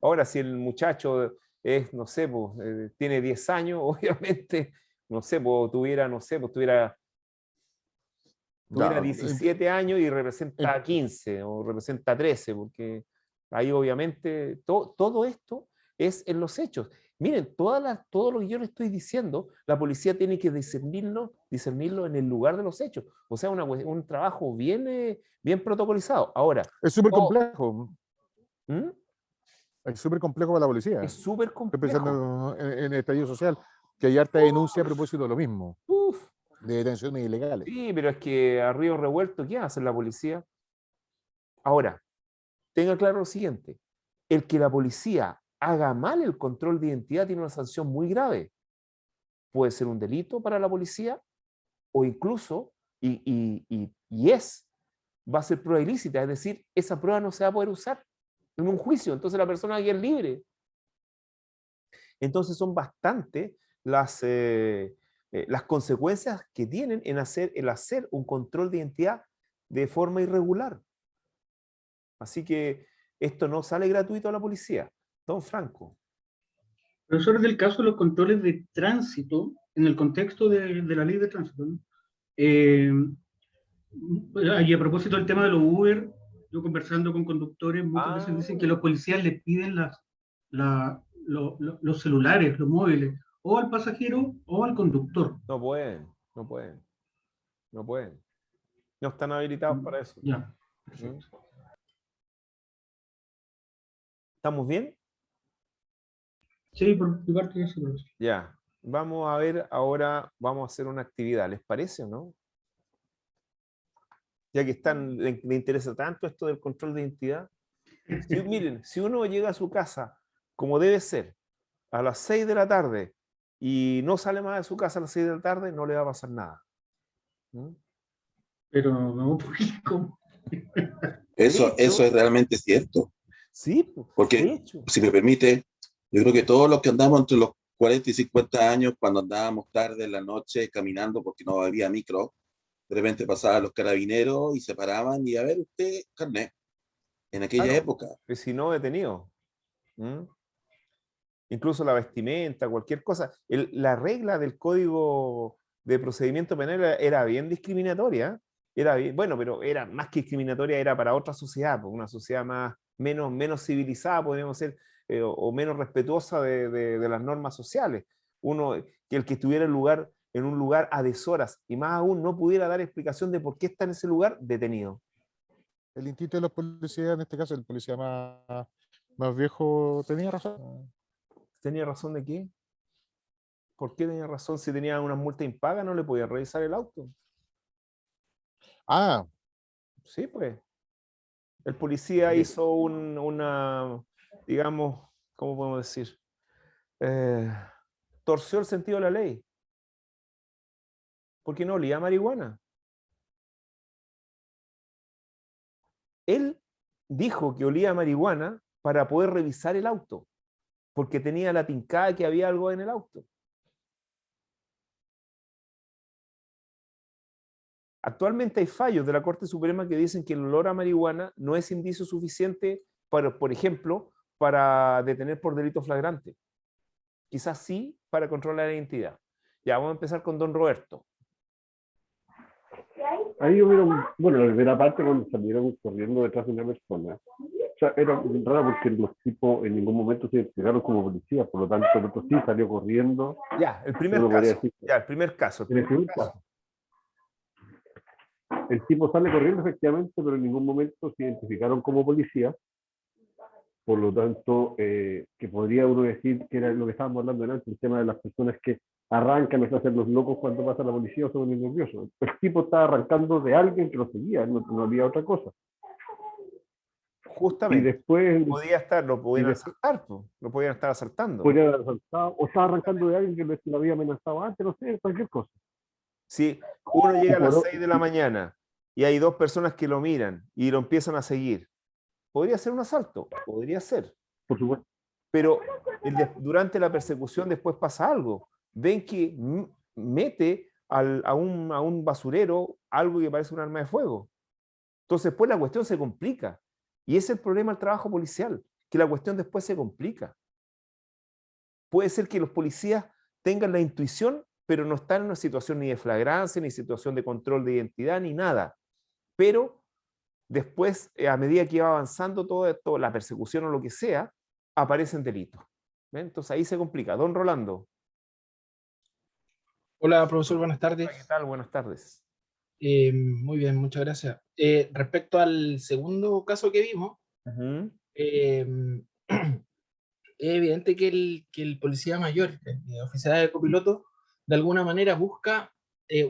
Ahora, si el muchacho es, no sé, pues, tiene 10 años, obviamente, no sé, pues tuviera, no sé, pues tuviera Ya, 17 años y en- representa 15 o representa 13, porque ahí obviamente todo esto es en los hechos. Miren, todo lo que yo le estoy diciendo, la policía tiene que discernirlo en el lugar de los hechos. O sea, un trabajo bien, bien protocolizado. Ahora, es súper todo- complejo. ¿Mm? Es súper complejo para la policía. Es súper Estoy complejo. pensando en el estallido social, que hay harta denuncia a propósito de lo mismo, Uf, de detenciones ilegales. sí, pero es que a río revuelto, ¿qué hace la policía? Ahora, tenga claro lo siguiente, el que la policía haga mal el control de identidad tiene una sanción muy grave. Puede ser un delito para la policía o incluso, va a ser prueba ilícita, es decir, esa prueba no se va a poder usar en un juicio, entonces la persona aquí es libre. Entonces son bastante las consecuencias que tienen en el hacer un control de identidad de forma irregular. Así que esto no sale gratuito a la policía. Don Franco. Profesor, es del caso de los controles de tránsito, en el contexto de la ley de tránsito, ¿no? Eh, y a propósito del tema de los Uber, yo conversando con conductores, muchas veces dicen que los policías les piden los celulares, los móviles, o al pasajero o al conductor. No pueden, no pueden, no pueden. No están habilitados para eso. Ya, ¿Mm? perfecto. ¿Estamos bien? Sí, por mi parte, eso, profesor. Ya. Vamos a ver ahora, vamos a hacer una actividad. ¿Les parece o no? Ya que le interesa tanto esto del control de identidad. Miren, si uno llega a su casa como debe ser, a las 6 de la tarde, y no sale más de su casa a las 6 de la tarde, no le va a pasar nada. ¿Mm? Pero no, ¿cómo? De Eso hecho, es realmente cierto, sí, de porque hecho. si me permite, yo creo que todos los que andamos entre los 40 y 50 años, cuando andábamos tarde en la noche caminando porque no había micro, de repente pasaban los carabineros y se paraban y a ver usted, carnet, en aquella Claro, época. que si no detenido. ¿Mm? Incluso la vestimenta, cualquier cosa. La regla del Código de Procedimiento Penal era bien discriminatoria. Bueno, pero era más que discriminatoria, era para otra sociedad, pues, una sociedad menos civilizada, podríamos ser, o menos respetuosa de las normas sociales. Que el que estuviera en un lugar a deshoras y más aún no pudiera dar explicación de por qué está en ese lugar, detenido. El instinto de los policías, en este caso el policía más viejo, tenía razón. ¿Tenía razón de qué? ¿Por qué tenía razón? Si tenía una multa impaga, no le podía revisar el auto. Ah, Sí, pues. El policía sí. hizo digamos, ¿cómo podemos decir? Eh, Torció el sentido de la ley, porque no olía a marihuana. Él dijo que olía a marihuana para poder revisar el auto, porque tenía la tincada que había algo en el auto. Actualmente hay fallos de la Corte Suprema que dicen que el olor a marihuana no es indicio suficiente para, por ejemplo, para detener por delito flagrante. Quizás sí para controlar la identidad. Ya, vamos a empezar con don Roberto. Ahí hubieron, bueno, la primera parte cuando salieron corriendo detrás de una persona. O sea, era raro porque los tipos en ningún momento se identificaron como policías, por lo tanto, el otro sí salió corriendo. Ya, el primer Uno podría caso. decir, Ya, el primer caso. en el primer caso, el tipo sale corriendo efectivamente, pero en ningún momento se identificaron como policías. Por lo tanto, que podría uno decir que era lo que estábamos hablando antes, el tema de las personas que arrancan, se hacen los locos cuando pasa la policía o son nerviosos. El tipo estaba arrancando de alguien que lo seguía, no había otra cosa. Y Justamente. después, Lo y podían después asaltar, po, lo podían estar asaltando. podría haber asaltado, o estaba arrancando de alguien que lo había amenazado antes, no sé, cualquier cosa. Si uno Y llega a las por, 6 de la mañana y hay dos personas que lo miran y lo empiezan a seguir, podría ser un asalto, podría ser. por supuesto, Pero durante la persecución después pasa algo. Ven que mete a un basurero algo que parece un arma de fuego. Entonces, pues la cuestión se complica. Y ese es el problema del trabajo policial, que la cuestión después se complica. puede ser que los policías tengan la intuición, pero no están en una situación ni de flagrancia, ni situación de control de identidad, ni nada. Pero después, a medida que va avanzando todo esto, la persecución o lo que sea, aparecen delitos. ¿Ven? Entonces ahí se complica. Don Rolando. Hola, profesor, buenas tardes. Hola, ¿qué tal? Buenas tardes. Muy bien, muchas gracias. Respecto al segundo caso que vimos, Ujú. es evidente que el policía mayor, el oficial de copiloto, de alguna manera busca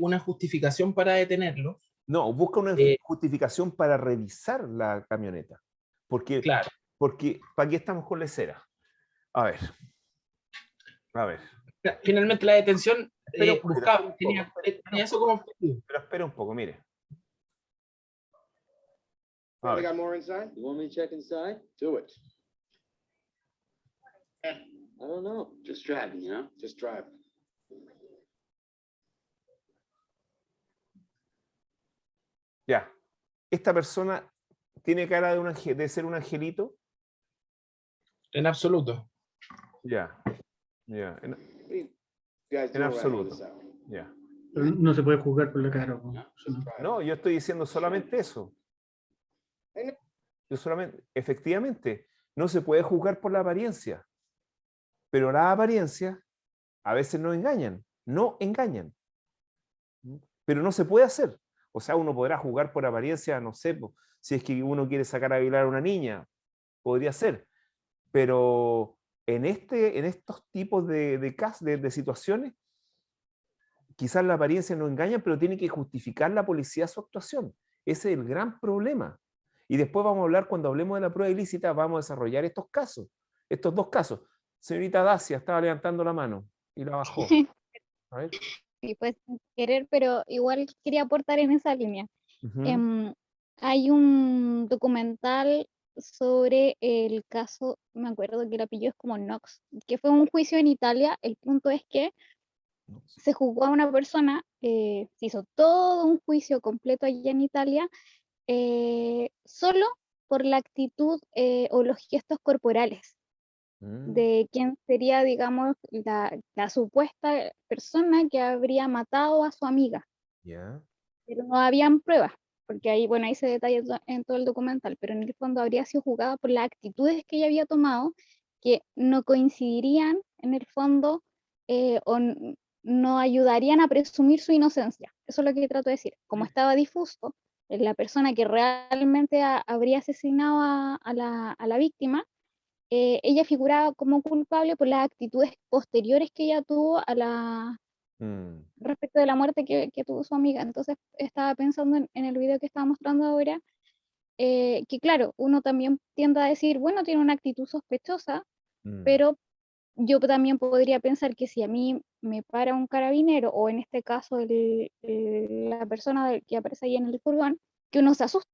una justificación para detenerlo. No, busca una Eh, justificación para revisar la camioneta. Porque, claro, ¿para qué estamos con la cera? A ver, a ver. finalmente la detención Espera un poquito, espera buscaba, un poco, tenía eso como objetivo. pero espera un poco, mire. A Probably ver. got more inside. You want me to check inside? Do it. I don't know. Just driving, you know? Just drive. Ya. Esta persona tiene cara de, de ser un angelito. En absoluto. Ya. Ya. What are you guys En doing right around absoluto. this hour? Ya. Pero no se puede juzgar por la cara. ¿no? Yeah, Eso no. just drive. No, yo estoy diciendo solamente eso. Yo solamente, efectivamente, no se puede juzgar por la apariencia. Pero las apariencias a veces no engañan. No engañan. Pero no se puede hacer. O sea, uno podrá jugar por apariencia, no sé, si es que uno quiere sacar a bailar a una niña, podría ser. Pero en estos tipos de situaciones, quizás la apariencia no engaña, pero tiene que justificar la policía su actuación. Ese es el gran problema. Y después vamos a hablar, cuando hablemos de la prueba ilícita, vamos a desarrollar estos casos, estos dos casos. Señorita Dacia estaba levantando la mano y la bajó. A ver. Sí, pues sin querer, pero igual quería aportar en esa línea. Ujú. Hay un documental sobre el caso, me acuerdo que el apellido es como Knox, que fue un juicio en Italia. El punto es que se juzgó a una persona, se hizo todo un juicio completo allá en Italia, solo por la actitud o los gestos corporales de quién sería, digamos, la supuesta persona que habría matado a su amiga. Ya. Pero no habían pruebas, porque ahí, bueno, ahí se detalla en todo el documental, pero en el fondo habría sido juzgada por las actitudes que ella había tomado, que no coincidirían en el fondo no ayudarían a presumir su inocencia. Eso es lo que trato de decir. Como estaba difuso, la persona que realmente habría asesinado a la víctima, ella figuraba como culpable por las actitudes posteriores que ella tuvo a la, Mm. respecto de la muerte que tuvo su amiga. Entonces estaba pensando en el video que estaba mostrando ahora, que claro, uno también tiende a decir, bueno, tiene una actitud sospechosa, Mm. pero yo también podría pensar que si a mí me para un carabinero, o en este caso la persona que aparece ahí en el furgón, que uno se asuste,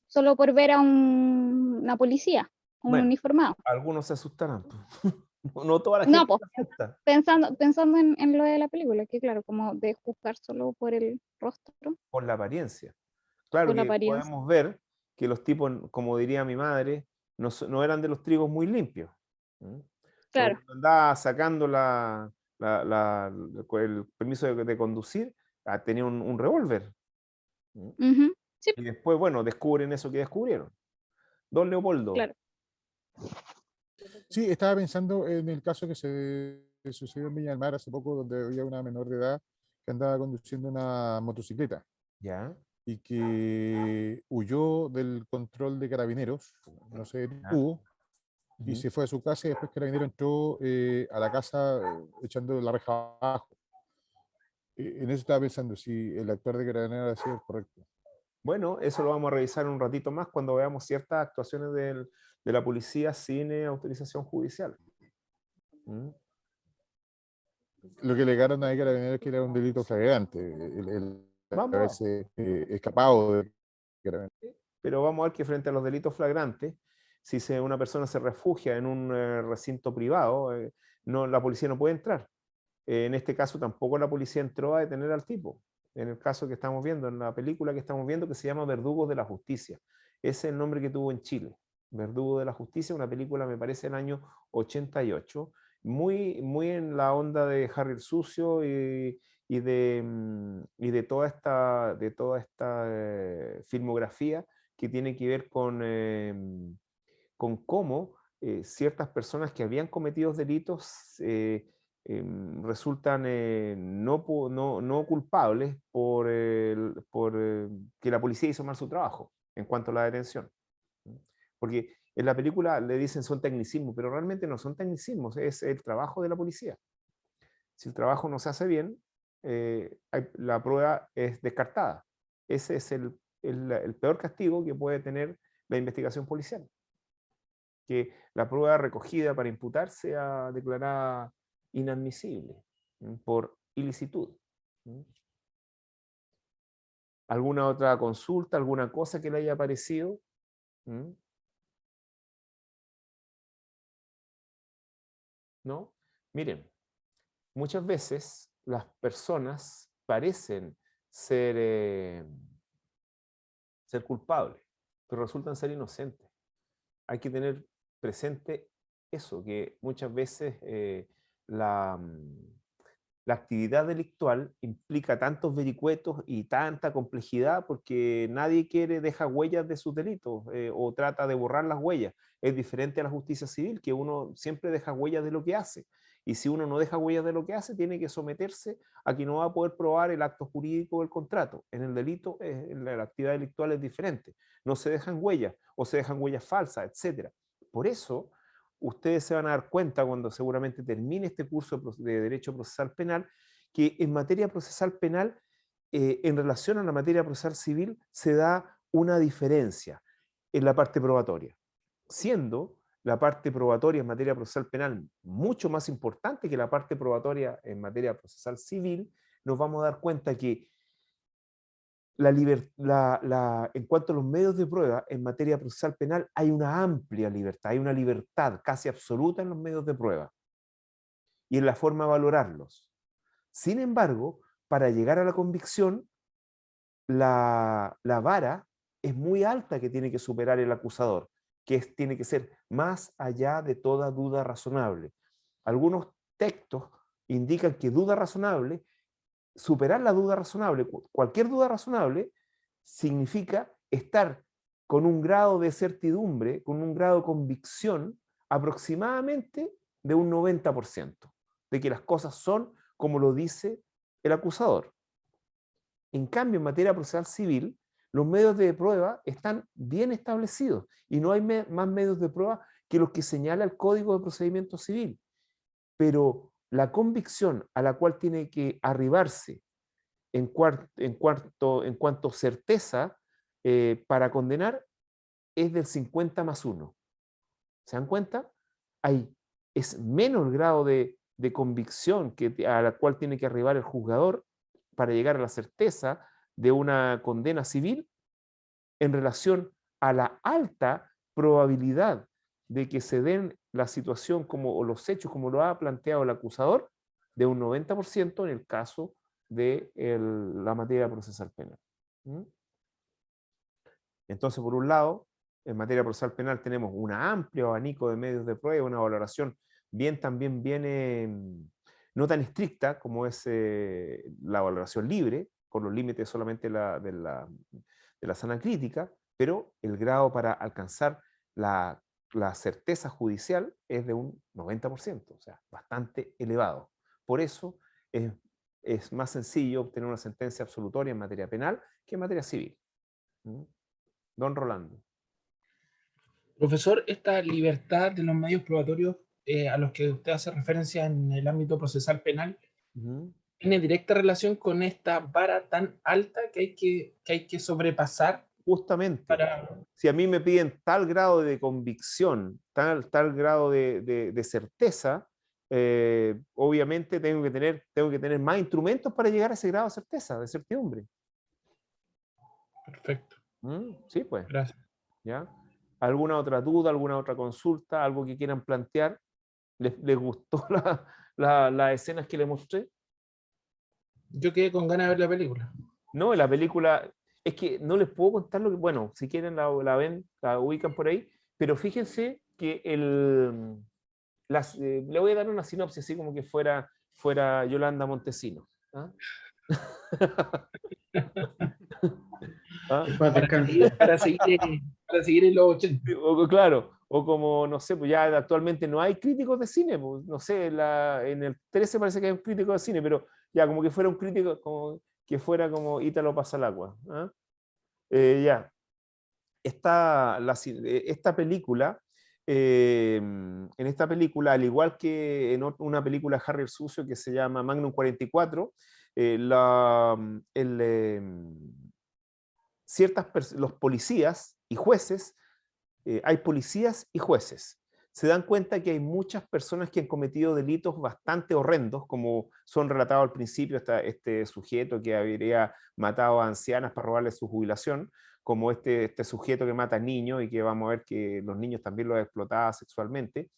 solo por ver a una policía, un Bueno, uniformado. algunos se asustarán. No toda la No, gente pues se asusta. pensando en lo de la película, que claro, como de juzgar solo por el rostro, Por la apariencia. Claro por la que apariencia. podemos ver que los tipos, como diría mi madre, no eran de los trigos muy limpios. ¿Mm? Porque Claro. cuando andaba sacando el permiso de conducir, tenía un revólver. ¿Mm? Ujú, sí, Y después, bueno, descubren eso que descubrieron. Don Leopoldo. claro. Sí, estaba pensando en el caso que se sucedió en Viña del Mar hace poco, donde había una menor de edad que andaba conduciendo una motocicleta Ya. y que huyó del control de carabineros, no se detuvo, y Ujú. se fue a su casa, y después Carabinero entró a la casa echando la reja abajo. En eso estaba pensando, si el actuar de Carabinero ha sido el correcto. Bueno, eso lo vamos a revisar un ratito más cuando veamos ciertas actuaciones de la policía sin autorización judicial. ¿Mm? Lo que alegaron a Carabineros es que era un delito flagrante, el Vamos a ver. haberse escapado de Carabineros. Pero vamos a ver que frente a los delitos flagrantes, si una persona se refugia en un recinto privado, la policía no puede entrar. En este caso tampoco la policía entró a detener al tipo. En el caso que estamos viendo, en la película que estamos viendo, que se llama Verdugos de la Justicia. Ese es el nombre que tuvo en Chile. Verdugo de la Justicia, una película, me parece, del año 88. muy en la onda de Harry el Sucio y de toda esta filmografía que tiene que ver con cómo ciertas personas que habían cometido delitos resultan no culpables por que la policía hizo mal su trabajo en cuanto a la detención. Porque en la película le dicen son tecnicismos, pero realmente no son tecnicismos, es el trabajo de la policía. Si el trabajo no se hace bien, la prueba es descartada. Ese es el peor castigo que puede tener la investigación policial. Que la prueba recogida para imputar sea declarada inadmisible por ilicitud. ¿Alguna otra consulta, alguna cosa que le haya parecido? ¿No? Miren, muchas veces las personas parecen ser culpables, pero resultan ser inocentes. Hay que tener presente eso, que muchas veces la actividad delictual implica tantos vericuetos y tanta complejidad porque nadie deja huellas de sus delitos o trata de borrar las huellas. Es diferente a la justicia civil, que uno siempre deja huellas de lo que hace. Y si uno no deja huellas de lo que hace, tiene que someterse a que no va a poder probar el acto jurídico del contrato. En el delito, en la actividad delictual es diferente. No se dejan huellas o se dejan huellas falsas, etc. Por eso, ustedes se van a dar cuenta cuando seguramente termine este curso de Derecho Procesal Penal, que en materia procesal penal, en relación a la materia procesal civil, se da una diferencia en la parte probatoria, siendo la parte probatoria en materia procesal penal mucho más importante que la parte probatoria en materia procesal civil. Nos vamos a dar cuenta que en cuanto a los medios de prueba en materia procesal penal hay una amplia libertad, hay una libertad casi absoluta en los medios de prueba y en la forma de valorarlos. Sin embargo, para llegar a la convicción, la vara es muy alta que tiene que superar el acusador, que tiene que ser más allá de toda duda razonable. Algunos textos indican que duda razonable, superar la duda razonable, cualquier duda razonable, significa estar con un grado de certidumbre, con un grado de convicción aproximadamente de un 90%, de que las cosas son como lo dice el acusador. En cambio, en materia procesal civil, los medios de prueba están bien establecidos y no hay más medios de prueba que los que señala el Código de Procedimiento Civil. Pero la convicción a la cual tiene que arribarse en cuanto a certeza para condenar es del 50+1. ¿Se dan cuenta? Es menos el grado de convicción a la cual tiene que arribar el juzgador para llegar a la certeza de una condena civil en relación a la alta probabilidad de que se den la situación o los hechos como lo ha planteado el acusador, de un 90% en el caso de la materia procesal penal. Entonces, por un lado, en materia procesal penal tenemos un amplio abanico de medios de prueba, una valoración también viene no tan estricta como es la valoración libre, con los límites solamente de la sana crítica, pero el grado para alcanzar la certeza judicial es de un 90%, o sea, bastante elevado. Por eso es más sencillo obtener una sentencia absolutoria en materia penal que en materia civil. Don Rolando. Profesor, esta libertad de los medios probatorios a los que usted hace referencia en el ámbito procesal penal, ¿tiene directa relación con esta vara tan alta que hay que sobrepasar? Justamente. Si a mí me piden tal grado de convicción, tal grado de certeza, obviamente tengo que tener más instrumentos para llegar a ese grado de certeza, de certidumbre. Perfecto. Sí, pues. Gracias. ¿Ya? ¿Alguna otra duda, alguna otra consulta, algo que quieran plantear? ¿Les gustó las escenas que les mostré? Yo quedé con ganas de ver la película. No, la película, es que no les puedo contar lo que, bueno, si quieren la ven, la ubican por ahí, pero fíjense que le voy a dar una sinopsis así como que fuera Yolanda Montesino. ¿Ah? ¿Ah? Que paz descanse. Para seguir en los 80. Claro, o como, no sé, pues ya actualmente no hay críticos de cine, pues, no sé, en el 13 parece que hay un crítico de cine, pero ya como que fuera un crítico, como que fuera como Ítalo Pasalacqua. ¿Ah? Ya, esta película, en esta película, al igual que en una película de Harry el Sucio que se llama Magnum 44, los policías y jueces, hay policías y jueces, se dan cuenta que hay muchas personas que han cometido delitos bastante horrendos, como son relatados al principio, este sujeto que habría matado a ancianas para robarle su jubilación, como este sujeto que mata a niños y que vamos a ver que los niños también los explotaba sexualmente.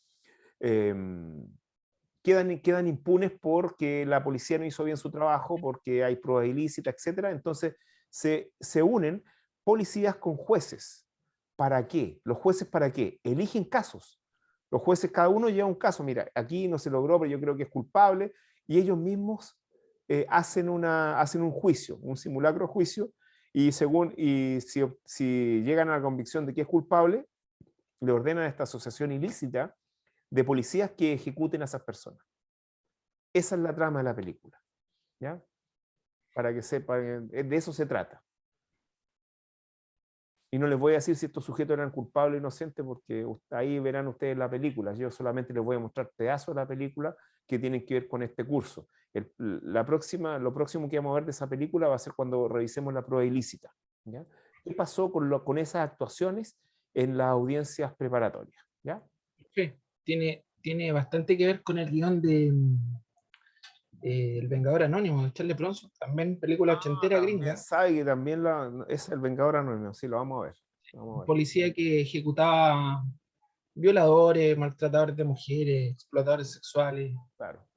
Quedan impunes porque la policía no hizo bien su trabajo, porque hay pruebas ilícitas, etc. Entonces se unen policías con jueces. ¿Para qué? ¿Los jueces para qué? Eligen casos. Los jueces, cada uno lleva un caso. Mira, aquí no se logró, pero yo creo que es culpable. Y ellos mismos hacen un juicio, un simulacro juicio, y si llegan a la convicción de que es culpable, le ordenan a esta asociación ilícita de policías que ejecuten a esas personas. Esa es la trama de la película, ¿ya? Para que sepan, de eso se trata. Y no les voy a decir si estos sujetos eran culpables o inocentes, porque ahí verán ustedes la película. Yo solamente les voy a mostrar pedazos de la película que tienen que ver con este curso. Lo próximo que vamos a ver de esa película va a ser cuando revisemos la prueba ilícita, ¿ya? ¿Qué pasó con esas actuaciones en las audiencias preparatorias? ¿Ya? Sí, tiene bastante que ver con el guión de El Vengador Anónimo, de Charles Bronson, también película ochentera gringa. Sabe que también es El Vengador Anónimo, sí, lo vamos a ver. Vamos a Un ver. policía que ejecutaba violadores, maltratadores de mujeres, explotadores sexuales. Claro.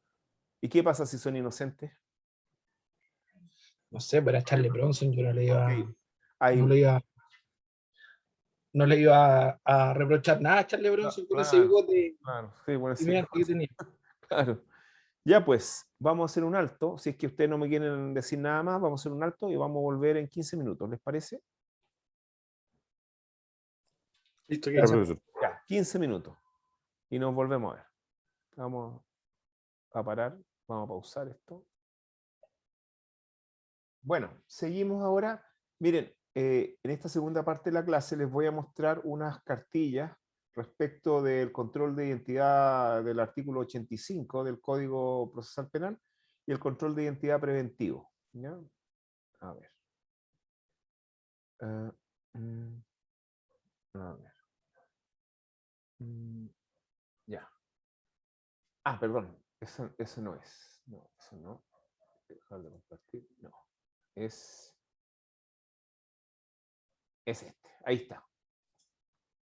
¿Y qué pasa si son inocentes? No sé, pero a Charles Bronson yo no le iba, Hay, no le iba a reprochar nada a Charles Bronson con ese bigote claro, sí, bueno, sí, gigante que tenía. claro. Ya pues, vamos a hacer un alto. Si es que ustedes no me quieren decir nada más, vamos a hacer un alto y vamos a volver en 15 minutos. ¿Les parece? Listo, Ya, profesor. Ya, 15 minutos. Y nos volvemos a ver. Vamos a parar. Vamos a pausar esto. Bueno, seguimos ahora. Miren, en esta segunda parte de la clase les voy a mostrar unas cartillas respecto del control de identidad del artículo 85 del Código Procesal Penal y el control de identidad preventivo. ¿Ya? A ver. A ver. Ya. Ah, perdón. Eso no es. No, eso no. Dejar de compartir. No. Es este. Ahí está.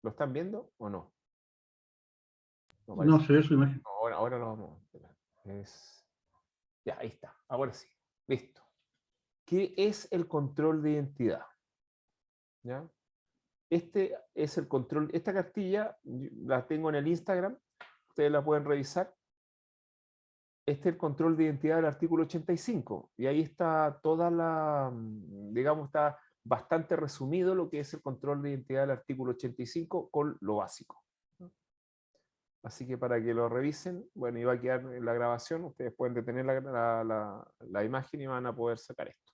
¿Lo están viendo o no? No se ve su imagen. No, ahora lo vamos a ver. Ya, ahí está. Ahora sí. Listo. ¿Qué es el control de identidad? ¿Ya? Este es el control. Esta cartilla la tengo en el Instagram. Ustedes la pueden revisar. Este es el control de identidad del artículo 85. Y ahí está toda digamos, está bastante resumido lo que es el control de identidad del artículo 85 con lo básico. Así que para que lo revisen, bueno, y va a quedar en la grabación, ustedes pueden detener la imagen y van a poder sacar esto.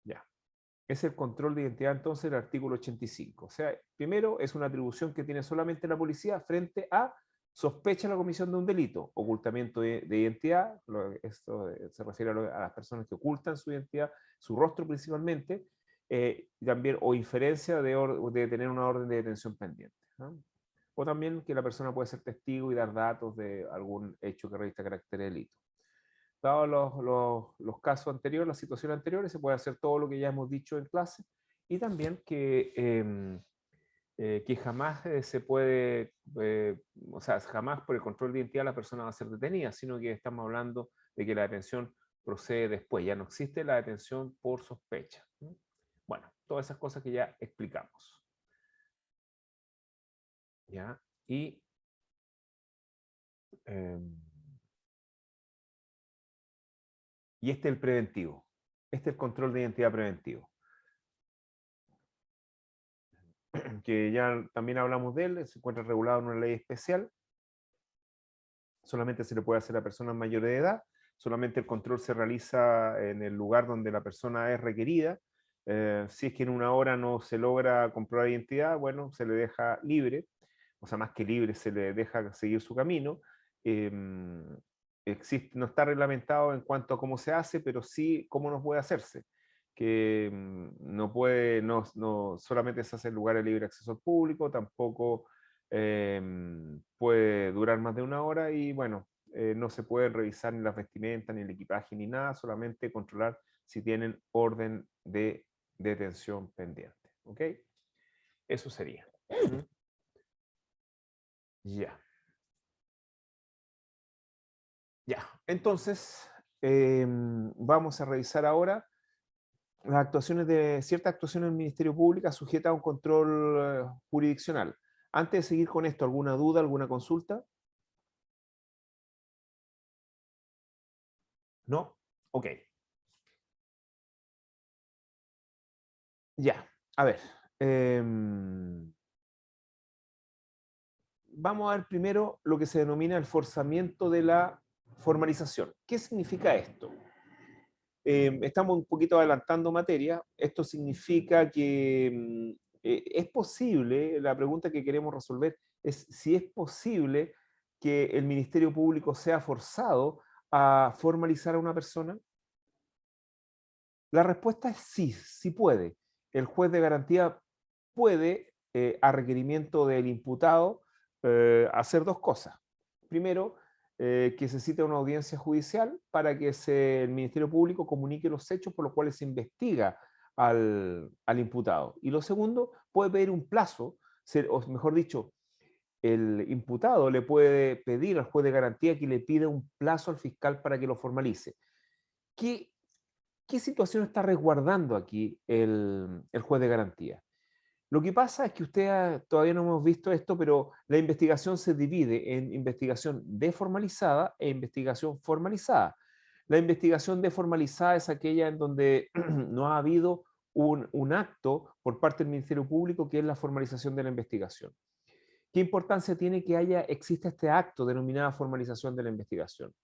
Ya. Es el control de identidad entonces del artículo 85. O sea, primero es una atribución que tiene solamente la policía frente a sospecha de la comisión de un delito, ocultamiento de identidad, esto se refiere a las personas que ocultan su identidad, su rostro principalmente, y también, o inferencia de tener una orden de detención pendiente, ¿no? O también que la persona puede ser testigo y dar datos de algún hecho que revista carácter de delito. Dados los casos anteriores, las situaciones anteriores, se puede hacer todo lo que ya hemos dicho en clase, y también que jamás se puede, o sea, jamás por el control de identidad la persona va a ser detenida, sino que estamos hablando de que la detención procede después, ya no existe la detención por sospecha, ¿no? Bueno, todas esas cosas que ya explicamos. ¿Ya? Y Y este es el preventivo. Este es el control de identidad preventivo. Que ya también hablamos de él, se encuentra regulado en una ley especial. Solamente se le puede hacer a personas mayores de edad. Solamente el control se realiza en el lugar donde la persona es requerida. Si es que en una hora no se logra comprobar identidad, bueno, se le deja libre, o sea, más que libre, se le deja seguir su camino. No está reglamentado en cuanto a cómo se hace, pero sí cómo no puede hacerse. Que no puede, no solamente se hace en lugares de libre acceso al público, tampoco puede durar más de una hora y bueno, no se puede revisar ni las vestimentas, ni el equipaje, ni nada, solamente controlar si tienen orden de detención pendiente. ¿Ok? Eso sería. Ya. Ya. Entonces, vamos a revisar ahora las actuaciones de ciertas actuaciones del Ministerio Público sujetas a un control jurisdiccional. Antes de seguir con esto, ¿alguna duda, alguna consulta? ¿No? Ok. Ya, a ver. Vamos a ver primero lo que se denomina el forzamiento de la formalización. ¿Qué significa esto? Estamos un poquito adelantando materia. Esto significa que es posible, la pregunta que queremos resolver es si es posible que el Ministerio Público sea forzado a formalizar a una persona. La respuesta es sí, sí puede. El juez de garantía puede, a requerimiento del imputado, hacer dos cosas. Primero, que se cite una audiencia judicial para que el Ministerio Público comunique los hechos por los cuales se investiga al imputado. Y lo segundo, puede pedir un plazo, o mejor dicho, el imputado le puede pedir al juez de garantía que le pida un plazo al fiscal para que lo formalice. ¿Qué situación está resguardando aquí el juez de garantía? Lo que pasa es que todavía no hemos visto esto, pero la investigación se divide en investigación deformalizada e investigación formalizada. La investigación deformalizada es aquella en donde no ha habido un acto por parte del Ministerio Público, que es la formalización de la investigación. ¿Qué importancia tiene que exista este acto denominado formalización de la investigación?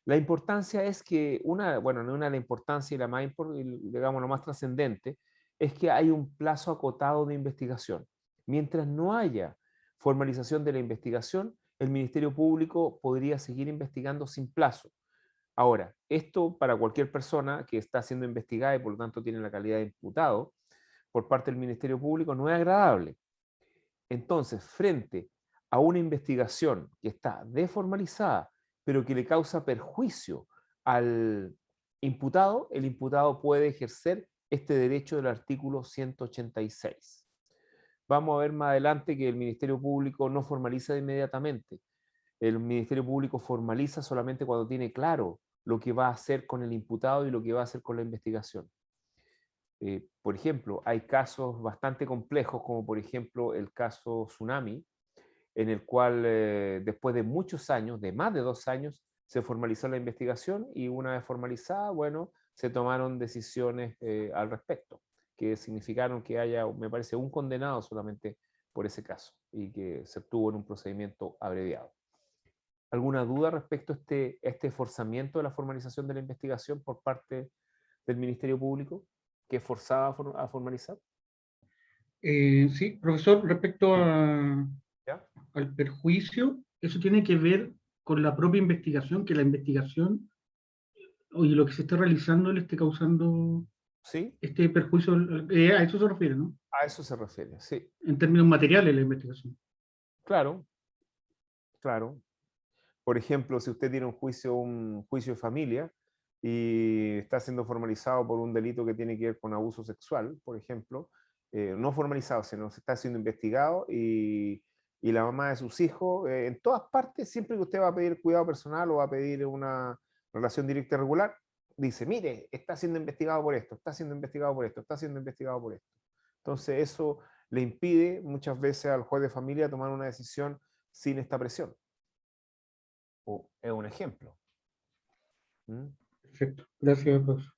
La importancia es que bueno, no una de la importancia y la más digamos, lo más trascendente, es que hay un plazo acotado de investigación. Mientras no haya formalización de la investigación, el Ministerio Público podría seguir investigando sin plazo. Ahora, esto para cualquier persona que está siendo investigada y por lo tanto tiene la calidad de imputado por parte del Ministerio Público no es agradable. Entonces, frente a una investigación que está deformalizada, pero que le causa perjuicio al imputado, el imputado puede ejercer este derecho del artículo 186. Vamos a ver más adelante que el Ministerio Público no formaliza inmediatamente. El Ministerio Público formaliza solamente cuando tiene claro lo que va a hacer con el imputado y lo que va a hacer con la investigación. Por ejemplo, hay casos bastante complejos, como por ejemplo el caso Tsunami, en el cual después de muchos años, de más de 2 años, se formalizó la investigación y una vez formalizada, bueno, se tomaron decisiones al respecto, que significaron que haya, me parece, un condenado solamente por ese caso y que se obtuvo en un procedimiento abreviado. ¿Alguna duda respecto a este forzamiento de la formalización de la investigación por parte del Ministerio Público, que forzaba a formalizar? Sí, profesor, respecto ¿Ya? al perjuicio, eso tiene que ver con la propia investigación, que la investigación y lo que se está realizando le esté causando Sí, este perjuicio. A eso se refiere, ¿no? a eso se refiere, sí. En términos materiales, la investigación. Claro, claro. Por ejemplo, si usted tiene un juicio de familia y está siendo formalizado por un delito que tiene que ver con abuso sexual, por ejemplo, no formalizado, sino se está siendo investigado y la mamá de sus hijos, en todas partes, siempre que usted va a pedir cuidado personal o va a pedir una relación directa y regular, dice, mire, está siendo investigado por esto, está siendo investigado por esto, está siendo investigado por esto. Entonces eso le impide muchas veces al juez de familia tomar una decisión sin esta presión. es un ejemplo. ¿Mm? Perfecto. Gracias, profesor.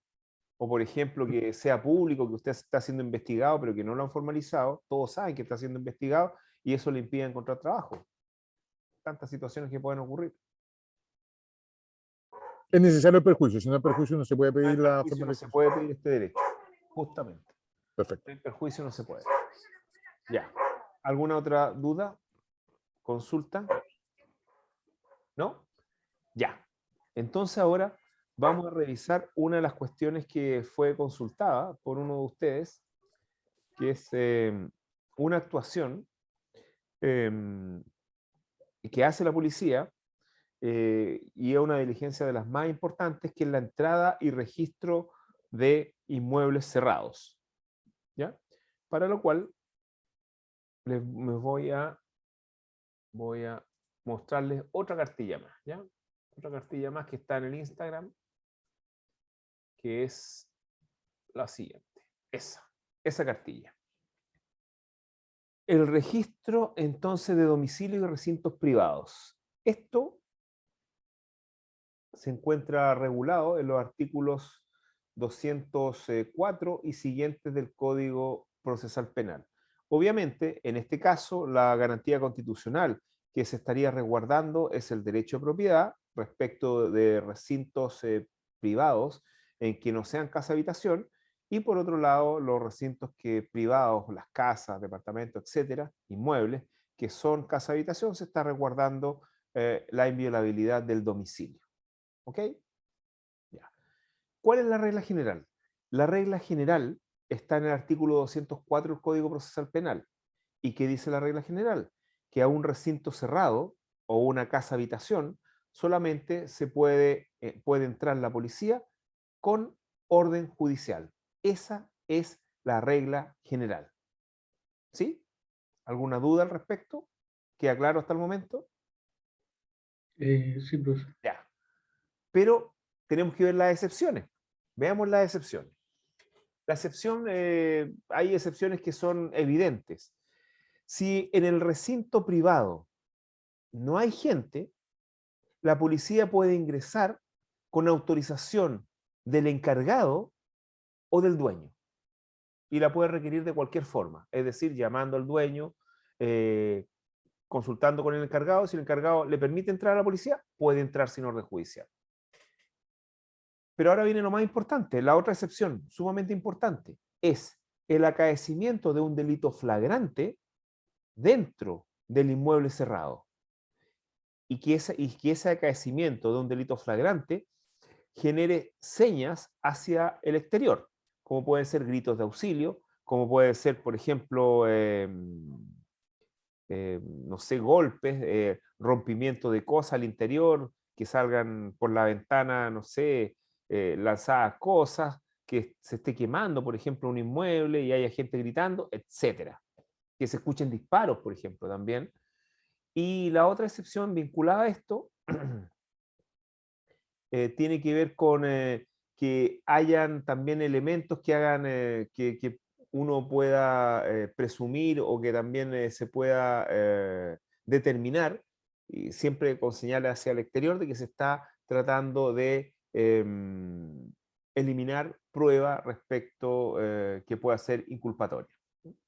O por ejemplo, que sea público, que usted está siendo investigado, pero que no lo han formalizado, todos saben que está siendo investigado y eso le impide encontrar trabajo. Tantas situaciones que pueden ocurrir. Es necesario el perjuicio, si no hay perjuicio no se puede pedir la No se formalización. puede pedir este derecho, justamente. Perfecto. El perjuicio no se puede. Ya. ¿Alguna otra duda? ¿Consulta? ¿No? Ya. Entonces ahora vamos a revisar una de las cuestiones que fue consultada por uno de ustedes, que es una actuación que hace la policía y es una diligencia de las más importantes, que es la entrada y registro de inmuebles cerrados. ¿Ya? Para lo cual me voy a mostrarles otra cartilla más, ¿ya? Otra cartilla más que está en el Instagram, que es la siguiente, esa cartilla. El registro entonces de domicilio y recintos privados. Esto se encuentra regulado en los artículos 204 y siguientes del Código Procesal Penal. Obviamente, en este caso, la garantía constitucional que se estaría resguardando es el derecho de propiedad respecto de recintos privados en que no sean casa habitación, y por otro lado, los recintos privados, las casas, departamentos, etcétera, inmuebles, que son casa habitación, se está resguardando la inviolabilidad del domicilio. ¿Ok? Ya. ¿Cuál es la regla general? La regla general está en el artículo 204 del Código Procesal Penal. ¿Y qué dice la regla general? Que a un recinto cerrado o una casa habitación solamente puede entrar la policía con orden judicial. Esa es la regla general. ¿Sí? ¿Alguna duda al respecto? ¿Queda claro hasta el momento? Sí, profesor. Ya. Pero tenemos que ver las excepciones. Veamos las excepciones. La excepción, hay excepciones que son evidentes. Si en el recinto privado no hay gente, la policía puede ingresar con autorización del encargado o del dueño. Y la puede requerir de cualquier forma, es decir, llamando al dueño, consultando con el encargado. Si el encargado le permite entrar a la policía, puede entrar sin orden judicial. Pero ahora viene lo más importante, la otra excepción, sumamente importante, es el acaecimiento de un delito flagrante dentro del inmueble cerrado. Y que ese acaecimiento de un delito flagrante genere señas hacia el exterior, como pueden ser gritos de auxilio, como puede ser, por ejemplo, no sé, golpes, rompimiento de cosas al interior, que salgan por la ventana, no sé, lanzadas cosas, que se esté quemando, por ejemplo, un inmueble y haya gente gritando, etcétera. Que se escuchen disparos, por ejemplo, también. Y la otra excepción vinculada a esto tiene que ver con que hayan también elementos que hagan que uno pueda presumir o que también se pueda determinar, y siempre con señales hacia el exterior, de que se está tratando de eliminar prueba respecto que pueda ser inculpatoria.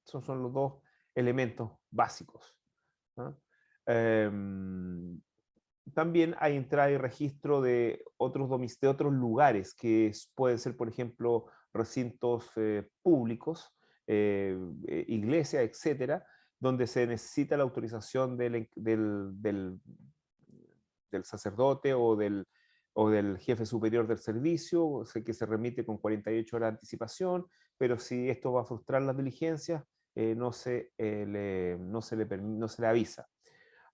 Esos son los dos elementos básicos, ¿no? También hay entrada y registro de otros lugares, que pueden ser, por ejemplo, recintos públicos, iglesias, etcétera, donde se necesita la autorización del sacerdote o del jefe superior del servicio, que se remite con 48 horas de anticipación, pero si esto va a frustrar las diligencias, no se le avisa.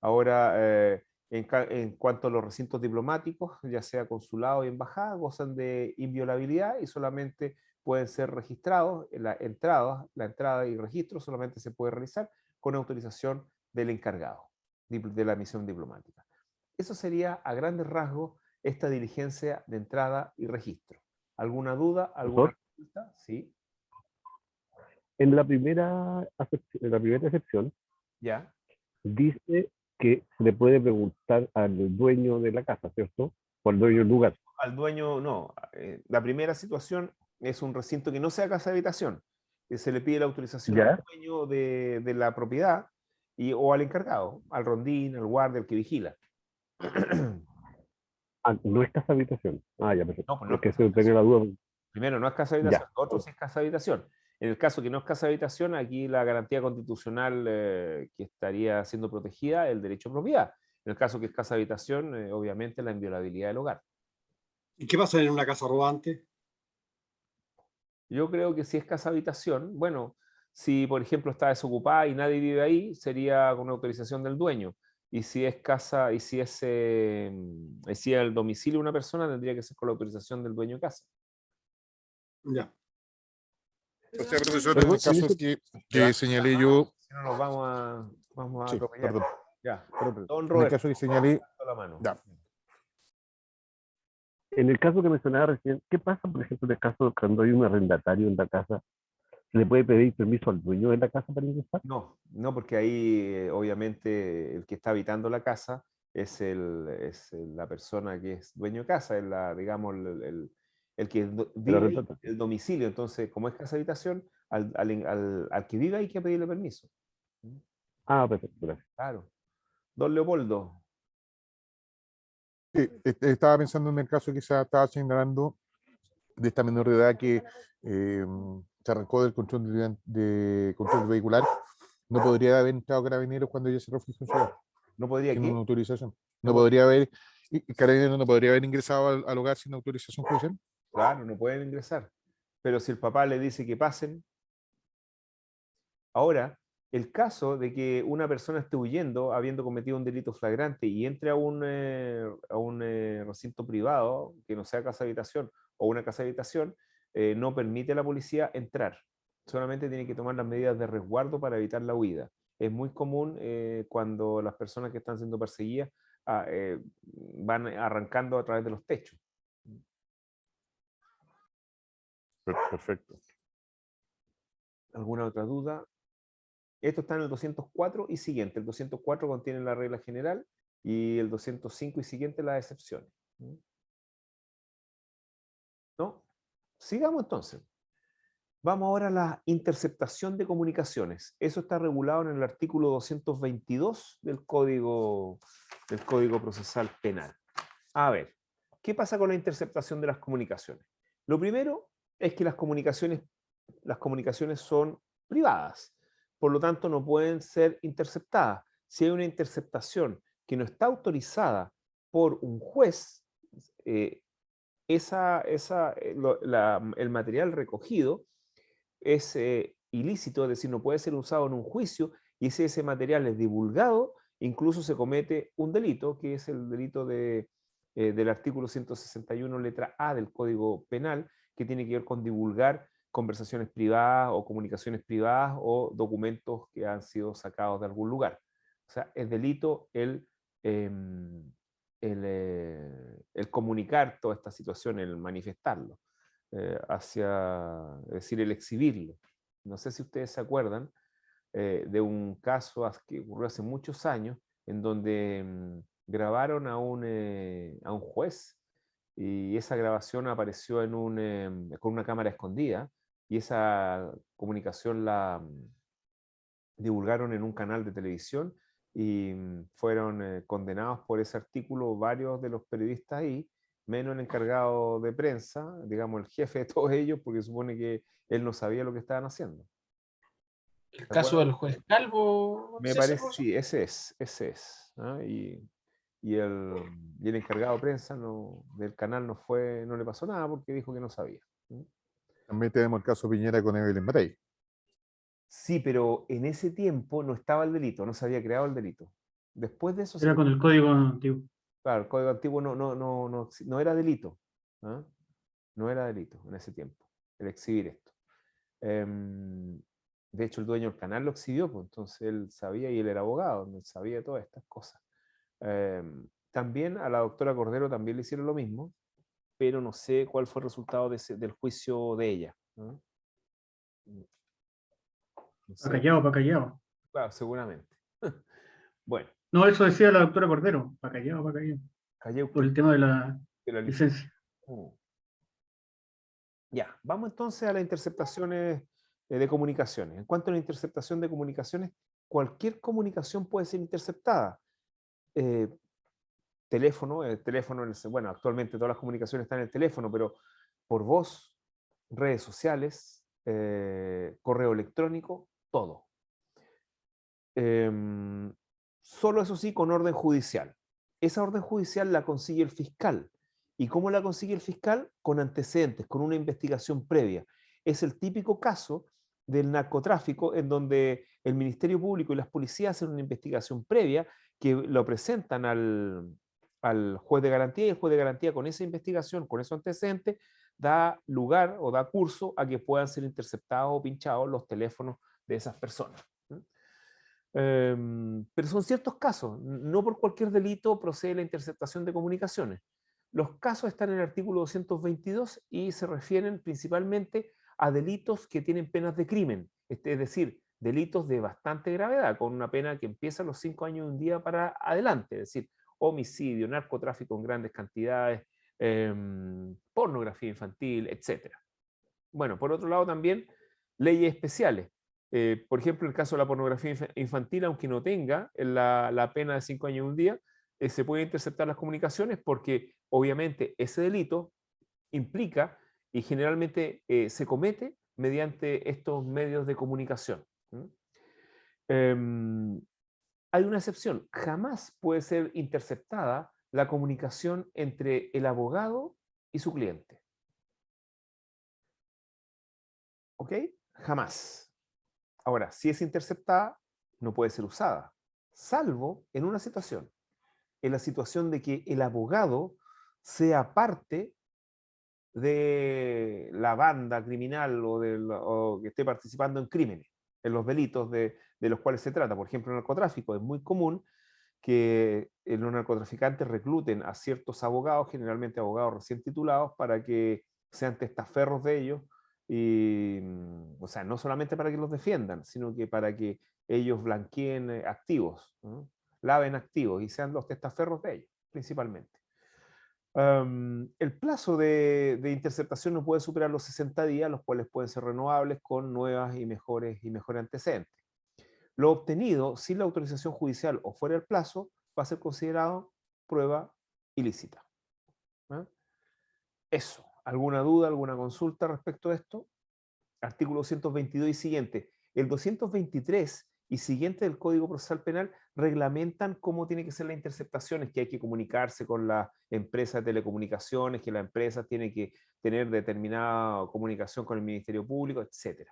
Ahora, en cuanto a los recintos diplomáticos, ya sea consulado y embajada, gozan de inviolabilidad y solamente pueden ser registrados. La entrada y registro solamente se puede realizar con autorización del encargado de la misión diplomática. Eso sería a grandes rasgos esta diligencia de entrada y registro. ¿Alguna duda? ¿Alguna consulta? Sí. En la primera excepción, ¿Ya? dice que se le puede preguntar al dueño de la casa, ¿cierto? O al dueño del lugar. Al dueño, no. La primera situación es un recinto que no sea casa de habitación. Que se le pide la autorización al ¿Ya? dueño de la propiedad o al encargado, al rondín, al guardia, al que vigila. Ah, no es casa de habitación. Ah, ya, perfecto. No, pues no Es es que casa de se tenía la duda. Primero, no es casa de habitación, Ya. otro sí es casa de habitación. En el caso que no es casa de habitación, aquí la garantía constitucional que estaría siendo protegida es el derecho a propiedad. En el caso que es casa de habitación, obviamente la inviolabilidad del hogar. ¿Y qué pasa en una casa rodante? Yo creo que si es casa habitación, bueno, si por ejemplo está desocupada y nadie vive ahí, sería con autorización del dueño. Y si es casa, y si es el domicilio de una persona, tendría que ser con la autorización del dueño de casa. Ya. O sea, profesor, Pero en el en caso ese- que señalé yo, Si no nos vamos a sí, atropellar. perdón, Ya. perdón, Don en el Roberto, caso que señalé, la mano. ya, En el caso que mencionaba recién, ¿qué pasa, por ejemplo, en el caso cuando hay un arrendatario en la casa? ¿Se le puede pedir permiso al dueño de la casa para ingresar? No, no, porque ahí obviamente el que está habitando la casa la persona que es dueño de casa, es digamos, el que El vive ahí, arrendatario. el domicilio. Entonces, como es casa habitación, al que vive hay que pedirle permiso. Ah, perfecto, gracias. Claro. Don Leopoldo, sí, estaba pensando en el caso que se estaba señalando de esta menor de edad que se arrancó del control de control vehicular, no podría haber entrado Carabineros cuando ella se refugió en ciudad, ¿no podría sin qué? una autorización. No No pod- podría haber, y Carabineros no podría haber ingresado al hogar sin autorización judicial. Claro, no pueden ingresar. Pero si el papá le dice que pasen, ahora, el caso de que una persona esté huyendo, habiendo cometido un delito flagrante y entre a un recinto privado, que no sea casa habitación o una casa habitación, no permite a la policía entrar. Solamente tiene que tomar las medidas de resguardo para evitar la huida. Es muy común cuando las personas que están siendo perseguidas van arrancando a través de los techos. Perfecto. ¿Alguna otra duda? Esto está en el 204 y siguiente. El 204 contiene la regla general y el 205 y siguiente las excepciones. ¿No? Sigamos entonces. Vamos ahora a la interceptación de comunicaciones. Eso está regulado en el artículo 222 del Código Procesal Penal. A ver, ¿qué pasa con la interceptación de las comunicaciones? Lo primero es que las comunicaciones son privadas, por lo tanto no pueden ser interceptadas. Si hay una interceptación que no está autorizada por un juez, el material recogido es ilícito, es decir, no puede ser usado en un juicio, y si ese material es divulgado, incluso se comete un delito, que es el delito del artículo 161, letra A del Código Penal, que tiene que ver con divulgar conversaciones privadas o comunicaciones privadas o documentos que han sido sacados de algún lugar. O sea, es delito em, el comunicar toda esta situación, el manifestarlo, es decir, el exhibirlo. No sé si ustedes se acuerdan de un caso que ocurrió hace muchos años en donde grabaron a un juez y esa grabación apareció con una cámara escondida y esa comunicación la divulgaron en un canal de televisión y fueron condenados por ese artículo varios de los periodistas ahí, menos el encargado de prensa, digamos el jefe de todos ellos, porque supone que él no sabía lo que estaban haciendo. El ¿Se caso acuerdan? del juez Calvo. Me ¿es ese, parece, profesor? sí, ese es. ¿Ah? Y el encargado de prensa del canal no le pasó nada porque dijo que no sabía. También tenemos el caso Piñera con Evelyn Matei. Sí, pero en ese tiempo no estaba el delito, no se había creado el delito. Después de eso Era se... con el código antiguo. Claro, el código antiguo no era delito. ¿Ah? No era delito en ese tiempo, el exhibir esto. De hecho, el dueño del canal lo exhibió, pues, entonces él sabía y él era abogado, él sabía todas estas cosas. También a la doctora Cordero también le hicieron lo mismo, pero no sé cuál fue el resultado del juicio de ella. ¿No? No Pa' sé, callado, pa' callado. claro, seguramente. Bueno, No, eso decía la doctora Cordero, para callado, Calleu, por el tema de la de la licencia. Mm. Ya, vamos entonces a las interceptaciones de comunicaciones. En cuanto a la interceptación de comunicaciones, cualquier comunicación puede ser interceptada. Teléfono, bueno, actualmente todas las comunicaciones están en el teléfono, pero por voz, redes sociales, correo electrónico, todo. Solo eso sí, con orden judicial. Esa orden judicial la consigue el fiscal. ¿Y cómo la consigue el fiscal? Con antecedentes, con una investigación previa. Es el típico caso del narcotráfico en donde el Ministerio Público y las policías hacen una investigación previa que lo presentan al juez de garantía, y el juez de garantía con esa investigación, con esos antecedentes, da lugar o da curso a que puedan ser interceptados o pinchados los teléfonos de esas personas. Pero son ciertos casos, no por cualquier delito procede la interceptación de comunicaciones. Los casos están en el artículo 222 y se refieren principalmente a delitos que tienen penas de crimen, es decir, delitos de bastante gravedad, con una pena que empieza a los 5 años de un día para adelante, es decir, homicidio, narcotráfico en grandes cantidades, pornografía infantil, etc. Bueno, por otro lado también leyes especiales. Por ejemplo, en el caso de la pornografía infantil, aunque no tenga la pena de 5 años y un día, se puede interceptar las comunicaciones porque obviamente ese delito implica y generalmente se comete mediante estos medios de comunicación. Hay una excepción, jamás puede ser interceptada la comunicación entre el abogado y su cliente. ¿Ok? Jamás. Ahora, si es interceptada, no puede ser usada, salvo en una situación, en la situación de que el abogado sea parte de la banda criminal o que esté participando en crímenes, en los delitos de los cuales se trata. Por ejemplo, en el narcotráfico es muy común que los narcotraficantes recluten a ciertos abogados, generalmente abogados recién titulados, para que sean testaferros de ellos, y, o sea, no solamente para que los defiendan, sino que para que ellos blanqueen activos, ¿no? Laven activos y sean los testaferros de ellos, principalmente. El plazo de interceptación no puede superar los 60 días, los cuales pueden ser renovables con nuevas y mejores antecedentes. Lo obtenido sin la autorización judicial o fuera del plazo va a ser considerado prueba ilícita. ¿Ah? Eso. ¿Alguna duda, alguna consulta respecto a esto? Artículo 222 y siguiente. El 223 y siguiente del Código Procesal Penal reglamentan cómo tiene que ser las interceptaciones, que hay que comunicarse con la empresa de telecomunicaciones, que la empresa tiene que tener determinada comunicación con el Ministerio Público, etc.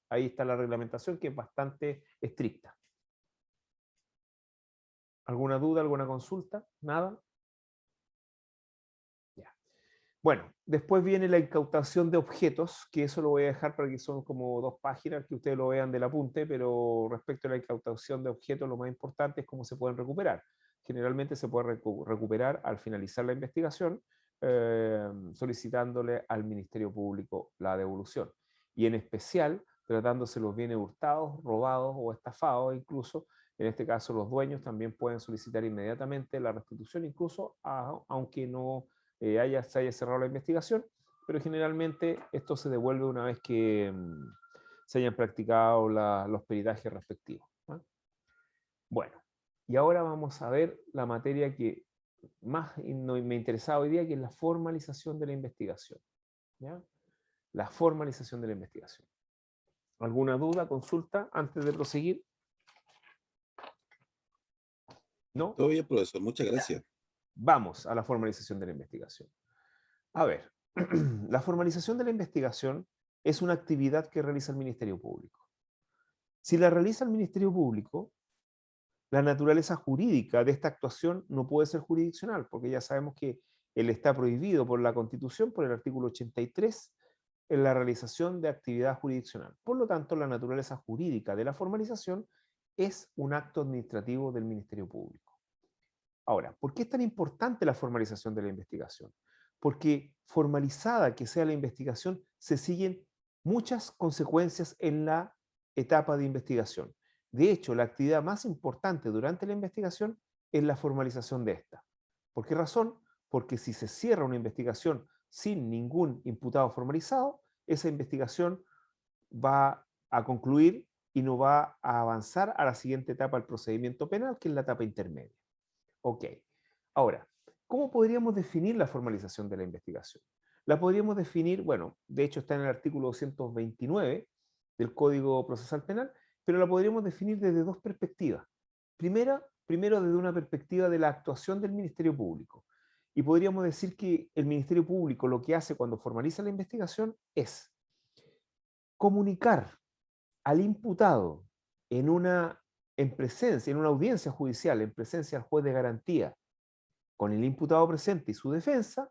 Ahí está la reglamentación, que es bastante estricta. ¿Alguna duda, alguna consulta? ¿Nada? Ya. Bueno, después viene la incautación de objetos, que eso lo voy a dejar para que son como 2 páginas, que ustedes lo vean del apunte, pero respecto a la incautación de objetos, lo más importante es cómo se pueden recuperar. Generalmente se puede recuperar al finalizar la investigación, solicitándole al Ministerio Público la devolución. Y en especial, tratándose los bienes hurtados, robados o estafados, incluso, en este caso los dueños también pueden solicitar inmediatamente la restitución, incluso aunque no se haya cerrado la investigación, pero generalmente esto se devuelve una vez que se hayan practicado los peritajes respectivos, ¿no? Bueno, y ahora vamos a ver la materia que más me interesaba hoy día, que es la formalización de la investigación, ¿ya? La formalización de la investigación. ¿Alguna duda, consulta antes de proseguir? ¿No? Todo bien, profesor. Muchas gracias. Vamos a la formalización de la investigación. A ver, la formalización de la investigación es una actividad que realiza el Ministerio Público. Si la realiza el Ministerio Público, la naturaleza jurídica de esta actuación no puede ser jurisdiccional, porque ya sabemos que él está prohibido por la Constitución, por el artículo 83, en la realización de actividad jurisdiccional. Por lo tanto, la naturaleza jurídica de la formalización es un acto administrativo del Ministerio Público. Ahora, ¿por qué es tan importante la formalización de la investigación? Porque formalizada que sea la investigación, se siguen muchas consecuencias en la etapa de investigación. De hecho, la actividad más importante durante la investigación es la formalización de esta. ¿Por qué razón? Porque si se cierra una investigación sin ningún imputado formalizado, esa investigación va a concluir y no va a avanzar a la siguiente etapa del procedimiento penal, que es la etapa intermedia. Ok. Ahora, ¿cómo podríamos definir la formalización de la investigación? La podríamos definir, bueno, de hecho está en el artículo 229 del Código Procesal Penal, pero la podríamos definir desde dos perspectivas. Primero, desde una perspectiva de la actuación del Ministerio Público. Y podríamos decir que el Ministerio Público lo que hace cuando formaliza la investigación es comunicar al imputado en una audiencia judicial, en presencia del juez de garantía, con el imputado presente y su defensa,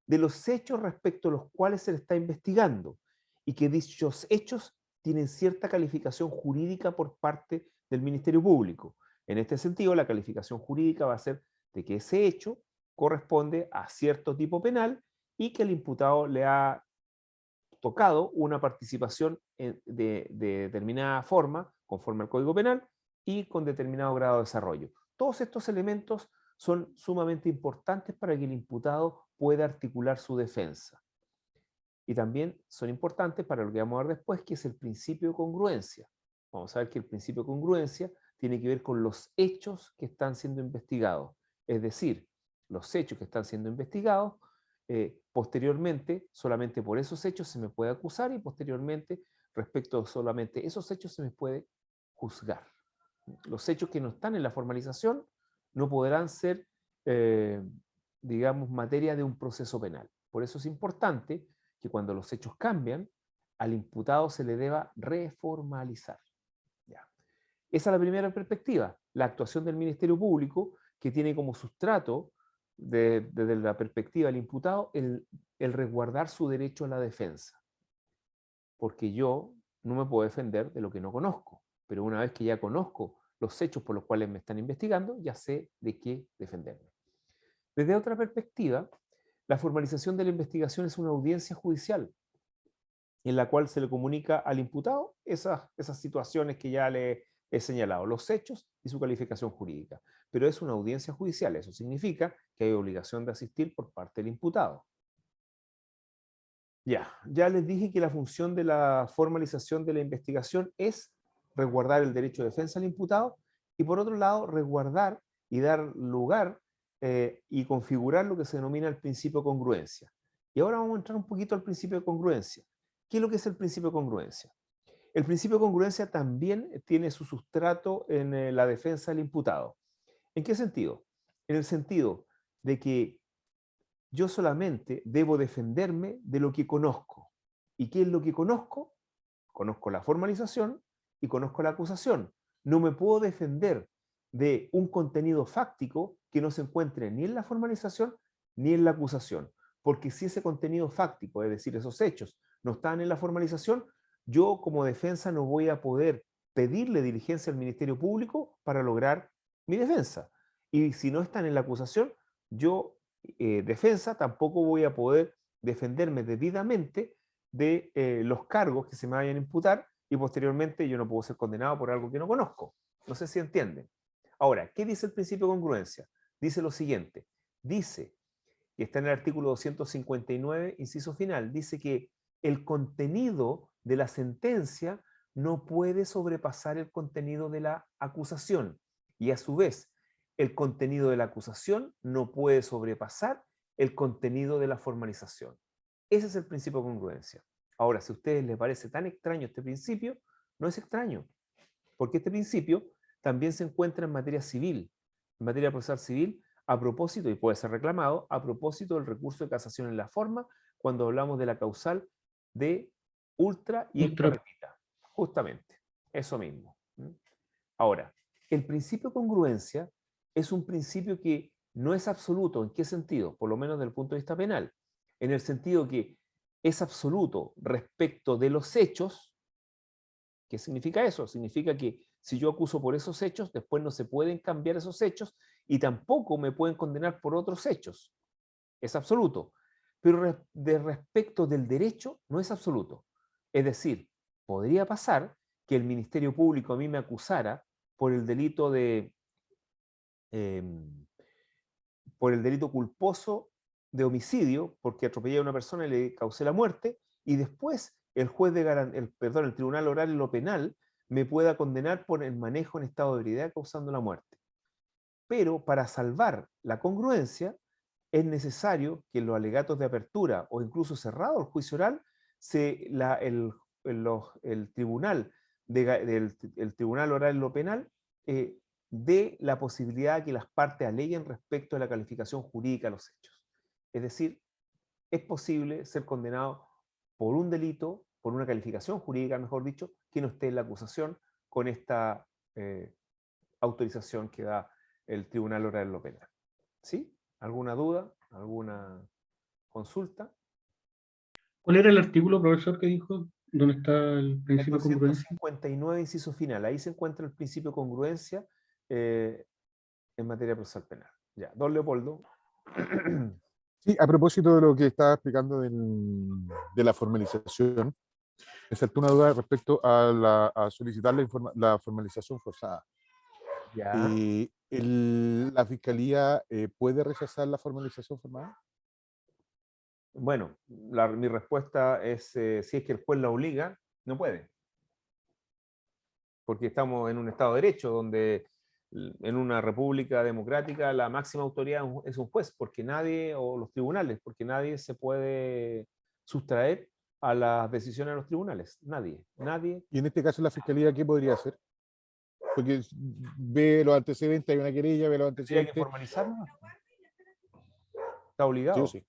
de los hechos respecto a los cuales se le está investigando, y que dichos hechos tienen cierta calificación jurídica por parte del Ministerio Público. En este sentido, la calificación jurídica va a ser de que ese hecho corresponde a cierto tipo penal y que el imputado le ha tocado una participación de determinada forma, conforme al Código Penal, y con determinado grado de desarrollo. Todos estos elementos son sumamente importantes para que el imputado pueda articular su defensa. Y también son importantes para lo que vamos a ver después, que es el principio de congruencia. Vamos a ver que el principio de congruencia tiene que ver con los hechos que están siendo investigados. Es decir, los hechos que están siendo investigados, posteriormente, solamente por esos hechos se me puede acusar y posteriormente, respecto a solamente esos hechos, se me puede juzgar. Los hechos que no están en la formalización no podrán ser, digamos, materia de un proceso penal. Por eso es importante que cuando los hechos cambian, al imputado se le deba reformalizar. Ya. Esa es la primera perspectiva, la actuación del Ministerio Público, que tiene como sustrato, desde la perspectiva del imputado, el resguardar su derecho a la defensa. Porque yo no me puedo defender de lo que no conozco, pero una vez que ya conozco los hechos por los cuales me están investigando, ya sé de qué defenderme. Desde otra perspectiva, la formalización de la investigación es una audiencia judicial en la cual se le comunica al imputado esas situaciones que ya le he señalado, los hechos y su calificación jurídica. Pero es una audiencia judicial, eso significa que hay obligación de asistir por parte del imputado. Ya les dije que la función de la formalización de la investigación es resguardar el derecho de defensa al imputado y por otro lado resguardar y dar lugar y configurar lo que se denomina el principio de congruencia. Y ahora vamos a entrar un poquito al principio de congruencia. ¿Qué es lo que es el principio de congruencia? El principio de congruencia también tiene su sustrato en la defensa del imputado. ¿En qué sentido? En el sentido de que yo solamente debo defenderme de lo que conozco. ¿Y qué es lo que conozco? Conozco la formalización y conozco la acusación. No me puedo defender de un contenido fáctico que no se encuentre ni en la formalización ni en la acusación. Porque si ese contenido fáctico, es decir, esos hechos, no están en la formalización, yo como defensa no voy a poder pedirle diligencia al Ministerio Público para lograr mi defensa. Y si no están en la acusación, yo, defensa, tampoco voy a poder defenderme debidamente de los cargos que se me vayan a imputar y posteriormente yo no puedo ser condenado por algo que no conozco. No sé si entienden. Ahora, ¿qué dice el principio de congruencia? Dice lo siguiente. Dice, y está en el artículo 259, inciso final, dice que el contenido de la sentencia no puede sobrepasar el contenido de la acusación. Y a su vez, el contenido de la acusación no puede sobrepasar el contenido de la formalización. Ese es el principio de congruencia. Ahora, si a ustedes les parece tan extraño este principio, no es extraño, porque este principio también se encuentra en materia civil, en materia procesal civil, a propósito, y puede ser reclamado, a propósito del recurso de casación en la forma, cuando hablamos de la causal de ultra y extra repita. Justamente, eso mismo. Ahora, el principio de congruencia es un principio que no es absoluto. ¿En qué sentido? Por lo menos desde el punto de vista penal. En el sentido que es absoluto respecto de los hechos. ¿Qué significa eso? Significa que si yo acuso por esos hechos, después no se pueden cambiar esos hechos y tampoco me pueden condenar por otros hechos. Es absoluto. Pero de respecto del derecho no es absoluto. Es decir, podría pasar que el Ministerio Público a mí me acusara por el delito de por el delito culposo de homicidio, porque atropellé a una persona y le causé la muerte, y después el el tribunal oral en lo penal me pueda condenar por el manejo en estado de ebriedad causando la muerte. Pero para salvar la congruencia, es necesario que en los alegatos de apertura o incluso cerrado el juicio oral, el tribunal el tribunal oral en lo penal dé la posibilidad de que las partes aleguen respecto a la calificación jurídica de los hechos. Es decir, es posible ser condenado por un delito, por una calificación jurídica, mejor dicho, que no esté en la acusación con esta autorización que da el tribunal oral en lo penal. ¿Sí? ¿Alguna duda? ¿Alguna consulta? ¿Cuál era el artículo, profesor, que dijo? ¿Dónde está el principio de congruencia? 259, inciso final. Ahí se encuentra el principio de congruencia en materia procesal penal. Ya, don Leopoldo. Sí, a propósito de lo que estaba explicando de la formalización, me saltó una duda respecto a solicitar la formalización forzada. Ya. ¿La Fiscalía puede rechazar la formalización forzada? Bueno, mi respuesta es, si es que el juez la obliga, no puede. Porque estamos en un Estado de Derecho, donde en una república democrática la máxima autoridad es un juez, porque nadie, o los tribunales, porque nadie se puede sustraer a las decisiones de los tribunales. Nadie. Y en este caso, ¿la Fiscalía qué podría hacer? Porque ve los antecedentes, hay una querella, ve los antecedentes. Hay que formalizarlo. Está obligado. Sí,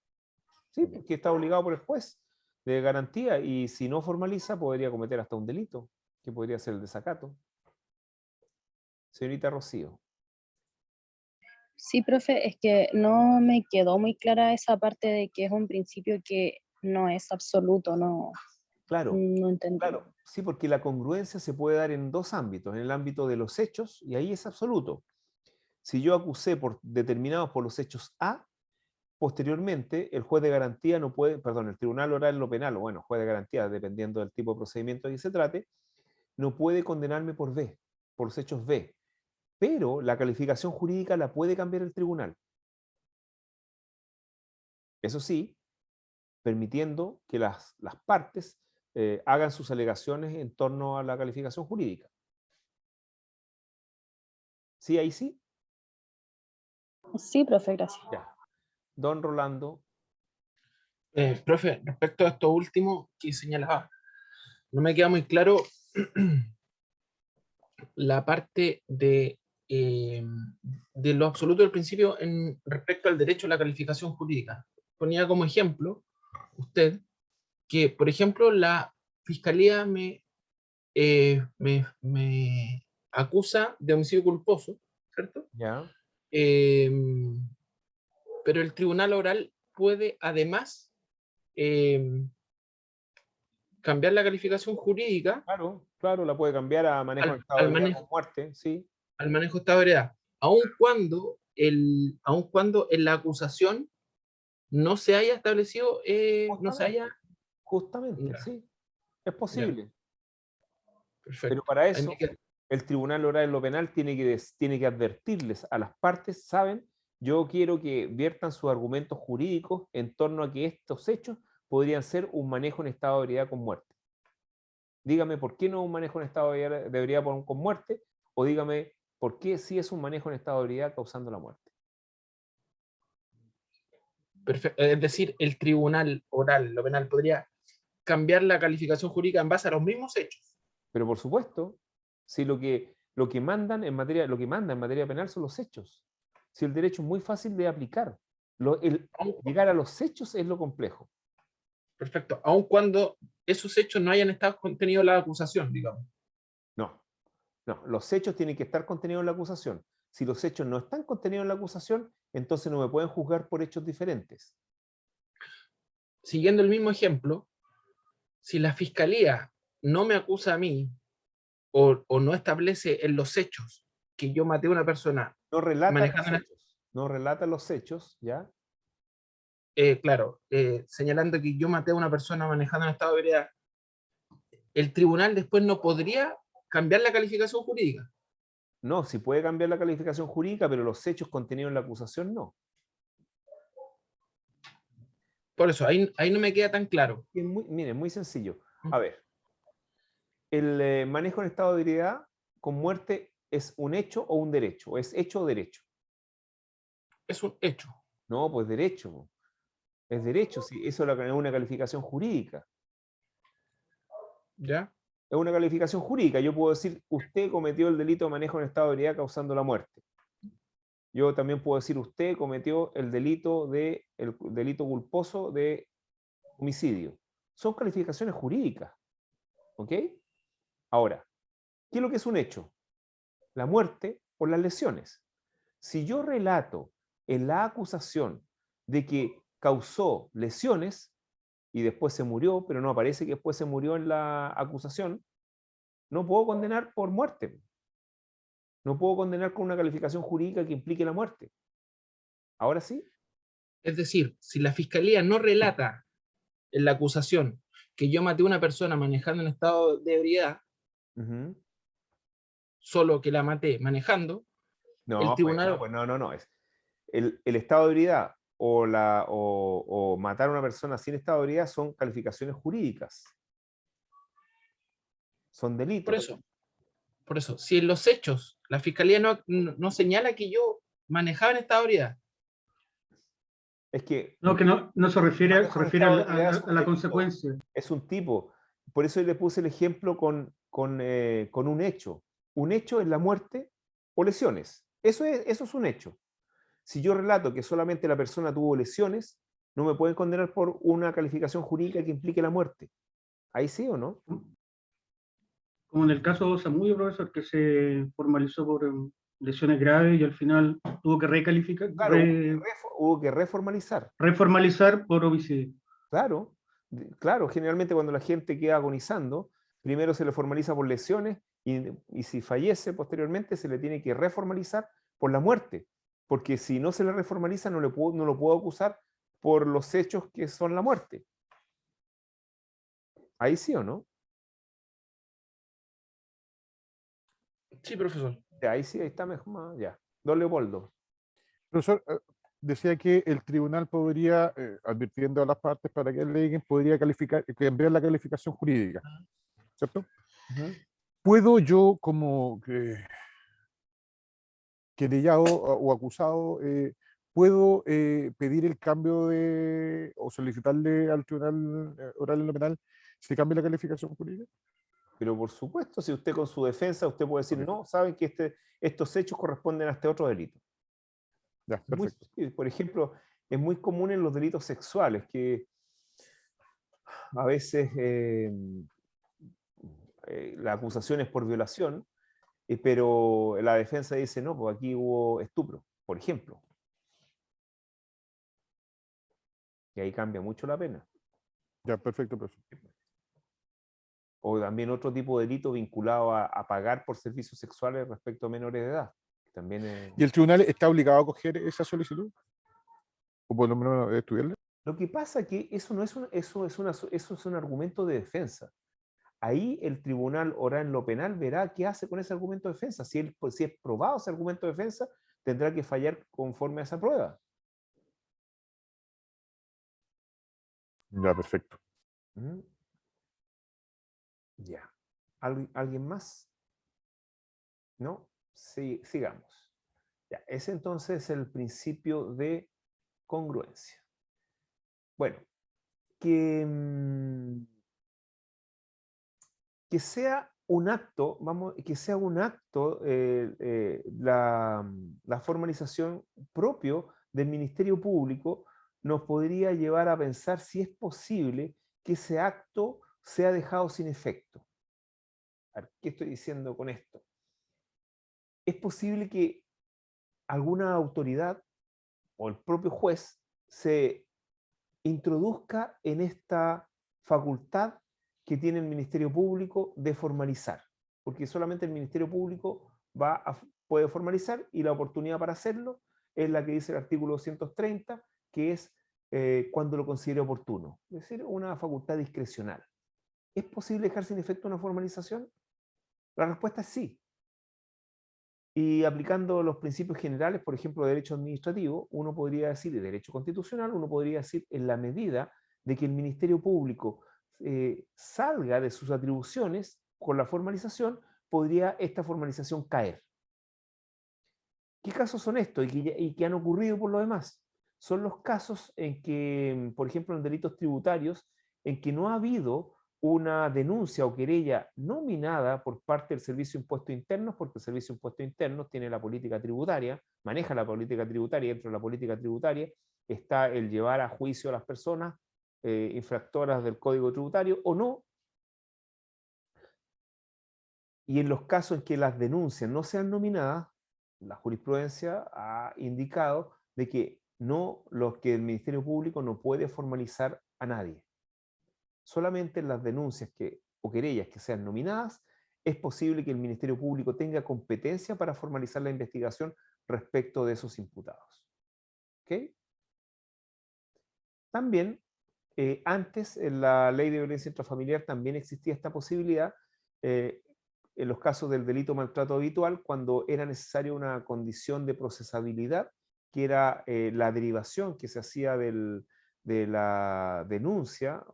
sí, porque está obligado por el juez de garantía, y si no formaliza podría cometer hasta un delito, que podría ser el desacato. Señorita Rocío. Sí, profe, es que no me quedó muy clara esa parte de que es un principio que no es absoluto, no, Claro, no entendí. claro, sí, porque la congruencia se puede dar en dos ámbitos, en el ámbito de los hechos, y ahí es absoluto. Si yo acusé determinados por los hechos A, posteriormente el juez de garantía no puede, perdón, el tribunal oral en lo penal, o bueno, juez de garantía, dependiendo del tipo de procedimiento de que se trate, no puede condenarme por B, por los hechos B. Pero la calificación jurídica la puede cambiar el tribunal. Eso sí, permitiendo que las partes hagan sus alegaciones en torno a la calificación jurídica. ¿Sí, ahí sí? Sí, profe, gracias. Ya. Don Rolando. Profe, respecto a esto último que señalaba, no me queda muy claro la parte de lo absoluto del principio respecto al derecho a la calificación jurídica. Ponía como ejemplo usted que, por ejemplo, la Fiscalía me acusa de homicidio culposo, ¿cierto? Ya. Pero el tribunal oral puede además cambiar la calificación jurídica. Claro, la puede cambiar a manejo de estado de ebriedad con muerte, sí. Al manejo de estado de ebriedad, aun cuando en la acusación no se haya establecido, no se haya... Justamente, sí, es posible. Perfecto. Pero para eso, el tribunal oral en lo penal tiene que advertirles a las partes, ¿saben? Yo quiero que viertan sus argumentos jurídicos en torno a que estos hechos podrían ser un manejo en estado de ebriedad con muerte. Dígame por qué no un manejo en estado de ebriedad con muerte, o dígame por qué sí es un manejo en estado de ebriedad causando la muerte. Perfecto. Es decir, el tribunal oral, lo penal, podría cambiar la calificación jurídica en base a los mismos hechos. Pero por supuesto, si lo que manda en materia penal son los hechos. Si el derecho es muy fácil de aplicar, llegar a los hechos es lo complejo. Perfecto. Aun cuando esos hechos no hayan estado contenidos en la acusación, digamos. No, los hechos tienen que estar contenidos en la acusación. Si los hechos no están contenidos en la acusación, entonces no me pueden juzgar por hechos diferentes. Siguiendo el mismo ejemplo, si la Fiscalía no me acusa a mí o no establece en los hechos que yo maté a una persona... No relata los hechos, ¿ya? Claro, señalando que yo maté a una persona manejando en estado de ebriedad, el tribunal después no podría cambiar la calificación jurídica. No, sí puede cambiar la calificación jurídica, pero los hechos contenidos en la acusación no. Por eso, ahí no me queda tan claro. Y miren, muy sencillo. A ver, el manejo en estado de ebriedad con muerte es un hecho o un derecho, o es hecho o derecho. Es un hecho. No, pues derecho. Po. Es derecho, sí, eso es una calificación jurídica. ¿Ya? Es una calificación jurídica. Yo puedo decir, usted cometió el delito de manejo en estado de ebriedad causando la muerte. Yo también puedo decir, usted cometió el delito culposo de homicidio. Son calificaciones jurídicas. ¿Ok? Ahora, ¿qué es lo que es un hecho? La muerte por las lesiones. Si yo relato en la acusación de que causó lesiones y después se murió, pero no aparece que después se murió en la acusación, no puedo condenar por muerte. No puedo condenar con una calificación jurídica que implique la muerte. ¿Ahora sí? Es decir, si la fiscalía no relata en la acusación que yo maté a una persona manejando en estado de ebriedad, solo que la maté manejando, el tribunal... No. Es el estado de ebriedad o matar a una persona sin estado de ebriedad son calificaciones jurídicas. Son delitos. Por eso, si en los hechos la fiscalía no señala que yo manejaba en estado de ebriedad. Es que... No, que no se refiere a la consecuencia. Es un tipo. Por eso yo le puse el ejemplo con un hecho. Un hecho es la muerte o lesiones. Eso es un hecho. Si yo relato que solamente la persona tuvo lesiones, no me pueden condenar por una calificación jurídica que implique la muerte. ¿Ahí sí o no? Como en el caso Zamudio, profesor, que se formalizó por lesiones graves y al final tuvo que recalificar, Claro, hubo que reformalizar. Reformalizar por homicidio. Claro, claro, generalmente cuando la gente queda agonizando, primero se le formaliza por lesiones y si fallece posteriormente se le tiene que reformalizar por la muerte, porque si no se le reformaliza no lo puedo acusar por los hechos que son la muerte. ¿Ahí sí o no? Sí, profesor. Ahí sí, ahí está mejor. Ya. Don Leopoldo. Profesor, decía que el tribunal podría, advirtiendo a las partes para que aleguen, podría cambiar la calificación jurídica, ¿cierto? ¿Puedo yo como querellado o acusado, puedo pedir el cambio o solicitarle al tribunal oral en lo penal si cambia la calificación jurídica? Pero por supuesto, si usted con su defensa, usted puede decir, no, saben que estos hechos corresponden a este otro delito. Ya, perfecto. Por ejemplo, es muy común en los delitos sexuales que a veces la acusación es por violación, pero la defensa dice, no, pues aquí hubo estupro, por ejemplo. Y ahí cambia mucho la pena. Ya, perfecto, profesor. O también otro tipo de delito vinculado a pagar por servicios sexuales respecto a menores de edad. También ¿Y el tribunal está obligado a acoger esa solicitud? ¿O por lo menos estudiarla? Lo que pasa es que eso es un argumento de defensa. Ahí el tribunal oral en lo penal verá qué hace con ese argumento de defensa. Si es probado ese argumento de defensa, tendrá que fallar conforme a esa prueba. Ya, perfecto. Ya. ¿Alguien más? ¿No? Sí, sigamos. Ya. Ese entonces es el principio de congruencia. Bueno, que sea un acto, la formalización propio del Ministerio Público nos podría llevar a pensar si es posible que ese acto sea dejado sin efecto. A ver, ¿qué estoy diciendo con esto? Es posible que alguna autoridad o el propio juez se introduzca en esta facultad que tiene el Ministerio Público de formalizar, porque solamente el Ministerio Público puede formalizar y la oportunidad para hacerlo es la que dice el artículo 230, que es cuando lo considere oportuno, es decir, una facultad discrecional. ¿Es posible dejar sin efecto una formalización? La respuesta es sí. Y aplicando los principios generales, por ejemplo, de derecho administrativo, uno podría decir, y derecho constitucional, uno podría decir, en la medida de que el Ministerio Público salga de sus atribuciones con la formalización, podría esta formalización caer. ¿Qué casos son estos y que han ocurrido por lo demás? Son los casos en que, por ejemplo, en delitos tributarios, en que no ha habido una denuncia o querella nominada por parte del Servicio de Impuestos Internos, porque el Servicio de Impuestos Internos tiene la política tributaria, maneja la política tributaria, y dentro de la política tributaria está el llevar a juicio a las personas infractoras del Código Tributario o no. Y en los casos en que las denuncias no sean nominadas, la jurisprudencia ha indicado de que el Ministerio Público no puede formalizar a nadie. Solamente en las denuncias o querellas que sean nominadas, es posible que el Ministerio Público tenga competencia para formalizar la investigación respecto de esos imputados. ¿Ok? También, antes en la Ley de Violencia Intrafamiliar también existía esta posibilidad, en los casos del delito maltrato habitual, cuando era necesaria una condición de procesabilidad, que era la derivación que se hacía de la denuncia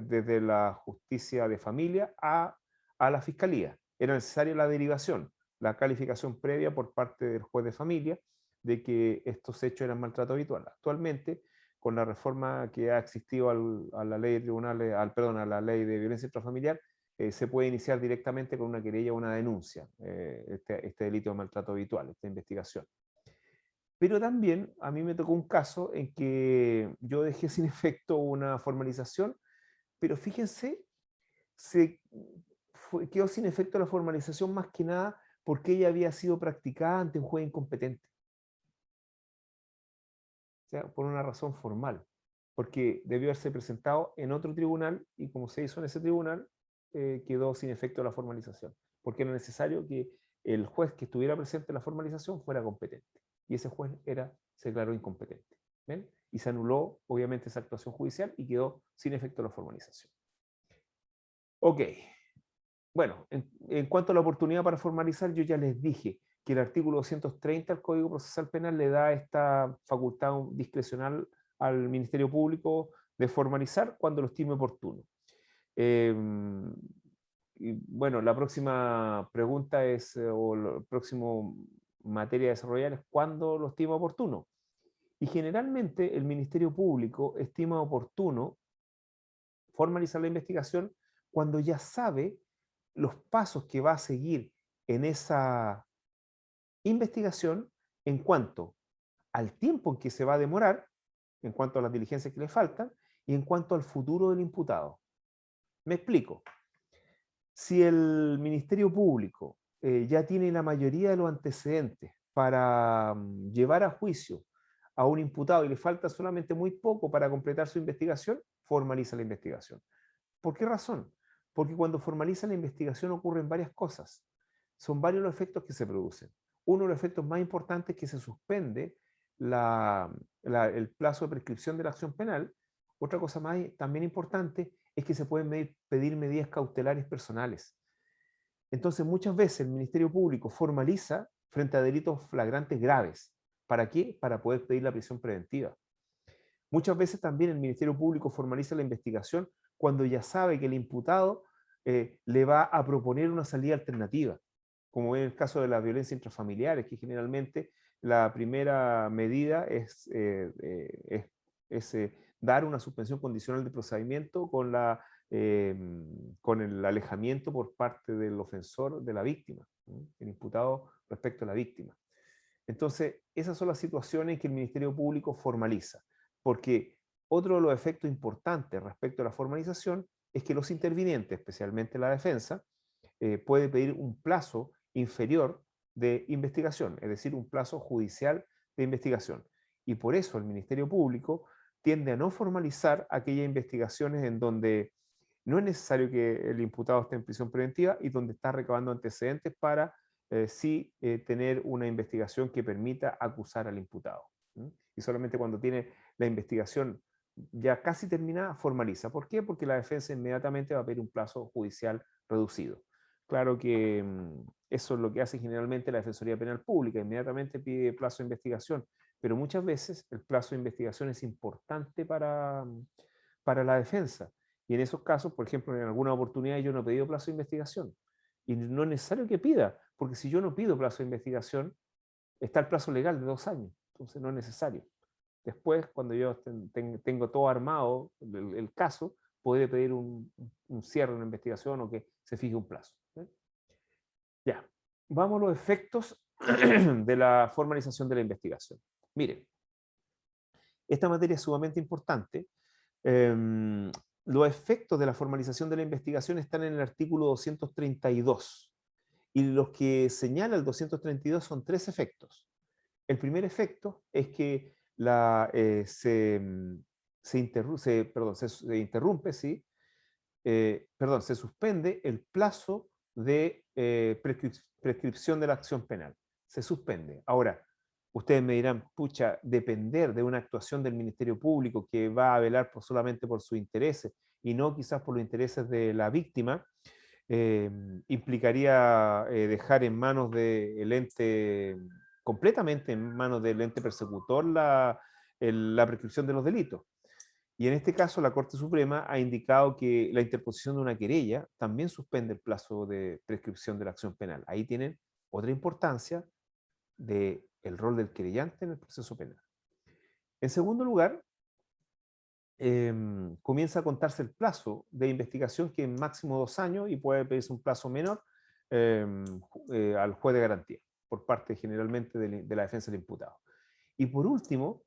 desde la justicia de familia a la fiscalía. Era necesaria la derivación, la calificación previa por parte del juez de familia de que estos hechos eran maltrato habitual. Actualmente, con la reforma que ha existido a la ley de tribunales, a la ley de violencia intrafamiliar, se puede iniciar directamente con una querella o una denuncia, este delito de maltrato habitual, esta investigación. Pero también a mí me tocó un caso en que yo dejé sin efecto una formalización, pero fíjense, quedó sin efecto la formalización más que nada porque ella había sido practicada ante un juez incompetente. O sea, por una razón formal, porque debió haberse presentado en otro tribunal y como se hizo en ese tribunal, quedó sin efecto la formalización, porque era necesario que el juez que estuviera presente en la formalización fuera competente, y ese juez se declaró incompetente. ¿Ven? Y se anuló, obviamente, esa actuación judicial y quedó sin efecto la formalización. Ok. Bueno, en cuanto a la oportunidad para formalizar, yo ya les dije que el artículo 230 del Código Procesal Penal le da esta facultad discrecional al Ministerio Público de formalizar cuando lo estime oportuno. Y bueno, la próxima pregunta es, o la próxima materia a desarrollar es cuándo lo estima oportuno. Y generalmente el Ministerio Público estima oportuno formalizar la investigación cuando ya sabe los pasos que va a seguir en esa investigación en cuanto al tiempo en que se va a demorar, en cuanto a las diligencias que le faltan y en cuanto al futuro del imputado. Me explico. Si el Ministerio Público ya tiene la mayoría de los antecedentes para llevar a juicio a un imputado y le falta solamente muy poco para completar su investigación, formaliza la investigación. ¿Por qué razón? Porque cuando formaliza la investigación ocurren varias cosas. Son varios los efectos que se producen. Uno de los efectos más importantes es que se suspende el plazo de prescripción de la acción penal. Otra cosa más también importante es que se pueden pedir medidas cautelares personales. Entonces, muchas veces el Ministerio Público formaliza frente a delitos flagrantes graves. ¿Para qué? Para poder pedir la prisión preventiva. Muchas veces también el Ministerio Público formaliza la investigación cuando ya sabe que el imputado le va a proponer una salida alternativa, como en el caso de las violencias intrafamiliares, que generalmente la primera medida es dar una suspensión condicional de procedimiento con el alejamiento por parte del ofensor de la víctima, el imputado respecto a la víctima. Entonces, esas son las situaciones que el Ministerio Público formaliza, porque otro de los efectos importantes respecto a la formalización es que los intervinientes, especialmente la defensa, puede pedir un plazo inferior de investigación, es decir, un plazo judicial de investigación. Y por eso el Ministerio Público tiende a no formalizar aquellas investigaciones en donde no es necesario que el imputado esté en prisión preventiva y donde está recabando antecedentes para sí tener una investigación que permita acusar al imputado. Y solamente cuando tiene la investigación ya casi terminada, formaliza. ¿Por qué? Porque la defensa inmediatamente va a pedir un plazo judicial reducido. Claro que Eso es lo que hace generalmente la Defensoría Penal Pública, inmediatamente pide plazo de investigación, pero muchas veces el plazo de investigación es importante para la defensa. Y en esos casos, por ejemplo, en alguna oportunidad yo no he pedido plazo de investigación. Y no es necesario que pida, porque si yo no pido plazo de investigación, está el plazo legal de 2 años, entonces no es necesario. Después, cuando yo tengo todo armado, el caso, podré pedir un cierre de una investigación o que se fije un plazo. Ya, vamos a los efectos de la formalización de la investigación. Miren, esta materia es sumamente importante. Los efectos de la formalización de la investigación están en el artículo 232. Y los que señala el 232 son 3 efectos. El primer efecto es que se suspende el plazo de prescripción de la acción penal. Se suspende. Ahora, ustedes me dirán, pucha, depender de una actuación del Ministerio Público que va a velar solamente por sus intereses y no quizás por los intereses de la víctima, implicaría dejar en manos del ente, completamente en manos del ente persecutor, la prescripción de los delitos. Y en este caso la Corte Suprema ha indicado que la interposición de una querella también suspende el plazo de prescripción de la acción penal. Ahí tienen otra importancia del rol del querellante en el proceso penal. En segundo lugar, comienza a contarse el plazo de investigación, que es máximo 2 años, y puede pedirse un plazo menor al juez de garantía, por parte generalmente de la defensa del imputado. Y por último,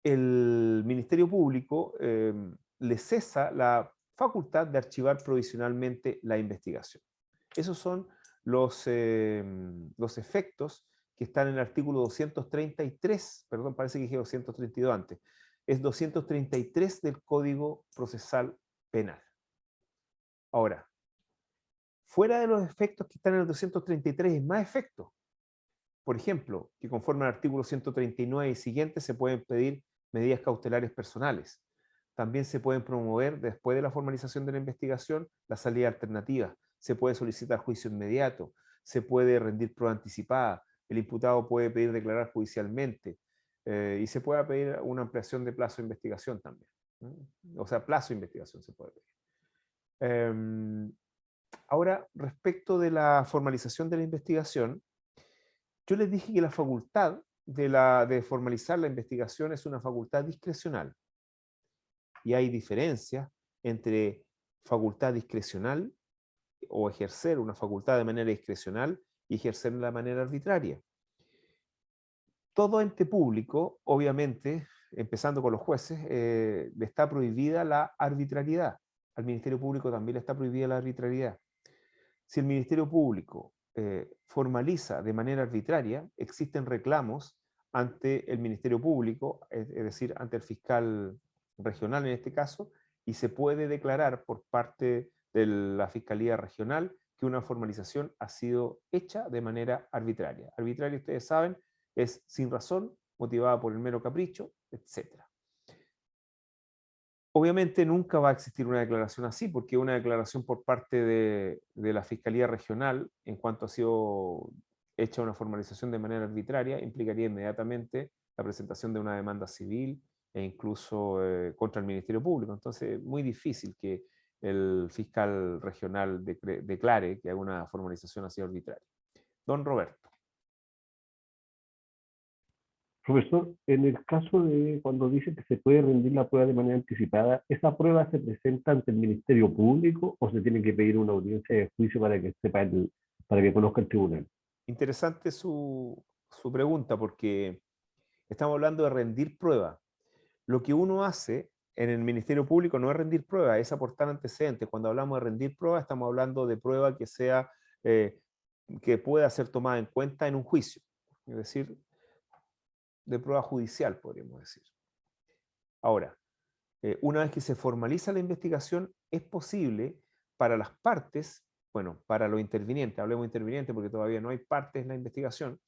el Ministerio Público le cesa la facultad de archivar provisionalmente la investigación. Esos son los efectos que están en el artículo 233, perdón, parece que dije 232 antes, es 233 del Código Procesal Penal. Ahora, fuera de los efectos que están en el 233, es más efectos. Por ejemplo, que conforme al artículo 139 y siguientes se pueden pedir medidas cautelares personales. También se pueden promover, después de la formalización de la investigación, la salida alternativa. Se puede solicitar juicio inmediato, se puede rendir prueba anticipada, el imputado puede pedir declarar judicialmente, y se puede pedir una ampliación de plazo de investigación también. O sea, plazo de investigación se puede pedir. Ahora, respecto de la formalización de la investigación, yo les dije que la facultad de formalizar la investigación es una facultad discrecional. Y hay diferencias entre facultad discrecional o ejercer una facultad de manera discrecional y ejercerla de manera arbitraria. Todo ente público, obviamente, empezando con los jueces, le está prohibida la arbitrariedad. Al Ministerio Público también le está prohibida la arbitrariedad. Si el Ministerio Público formaliza de manera arbitraria, existen reclamos ante el Ministerio Público, es decir, ante el fiscal regional en este caso, y se puede declarar por parte de la Fiscalía Regional que una formalización ha sido hecha de manera arbitraria. Arbitraria, ustedes saben, es sin razón, motivada por el mero capricho, etc. Obviamente nunca va a existir una declaración así, porque una declaración por parte de la Fiscalía Regional, en cuanto ha sido hecha una formalización de manera arbitraria, implicaría inmediatamente la presentación de una demanda civil e incluso contra el Ministerio Público. Entonces es muy difícil que el fiscal regional declare que una formalización ha sido arbitraria. Don Roberto. Profesor, en el caso de cuando dice que se puede rendir la prueba de manera anticipada, ¿esa prueba se presenta ante el Ministerio Público o se tiene que pedir una audiencia de juicio para que sepa para que conozca el tribunal? Interesante su pregunta, porque estamos hablando de rendir prueba. Lo que uno hace en el Ministerio Público no es rendir prueba, es aportar antecedentes. Cuando hablamos de rendir prueba, estamos hablando de prueba que sea, que pueda ser tomada en cuenta en un juicio. Es decir, de prueba judicial, podríamos decir. Ahora, una vez que se formaliza la investigación, es posible para las partes, bueno, para los intervinientes, hablemos de intervinientes porque todavía no hay partes en la investigación,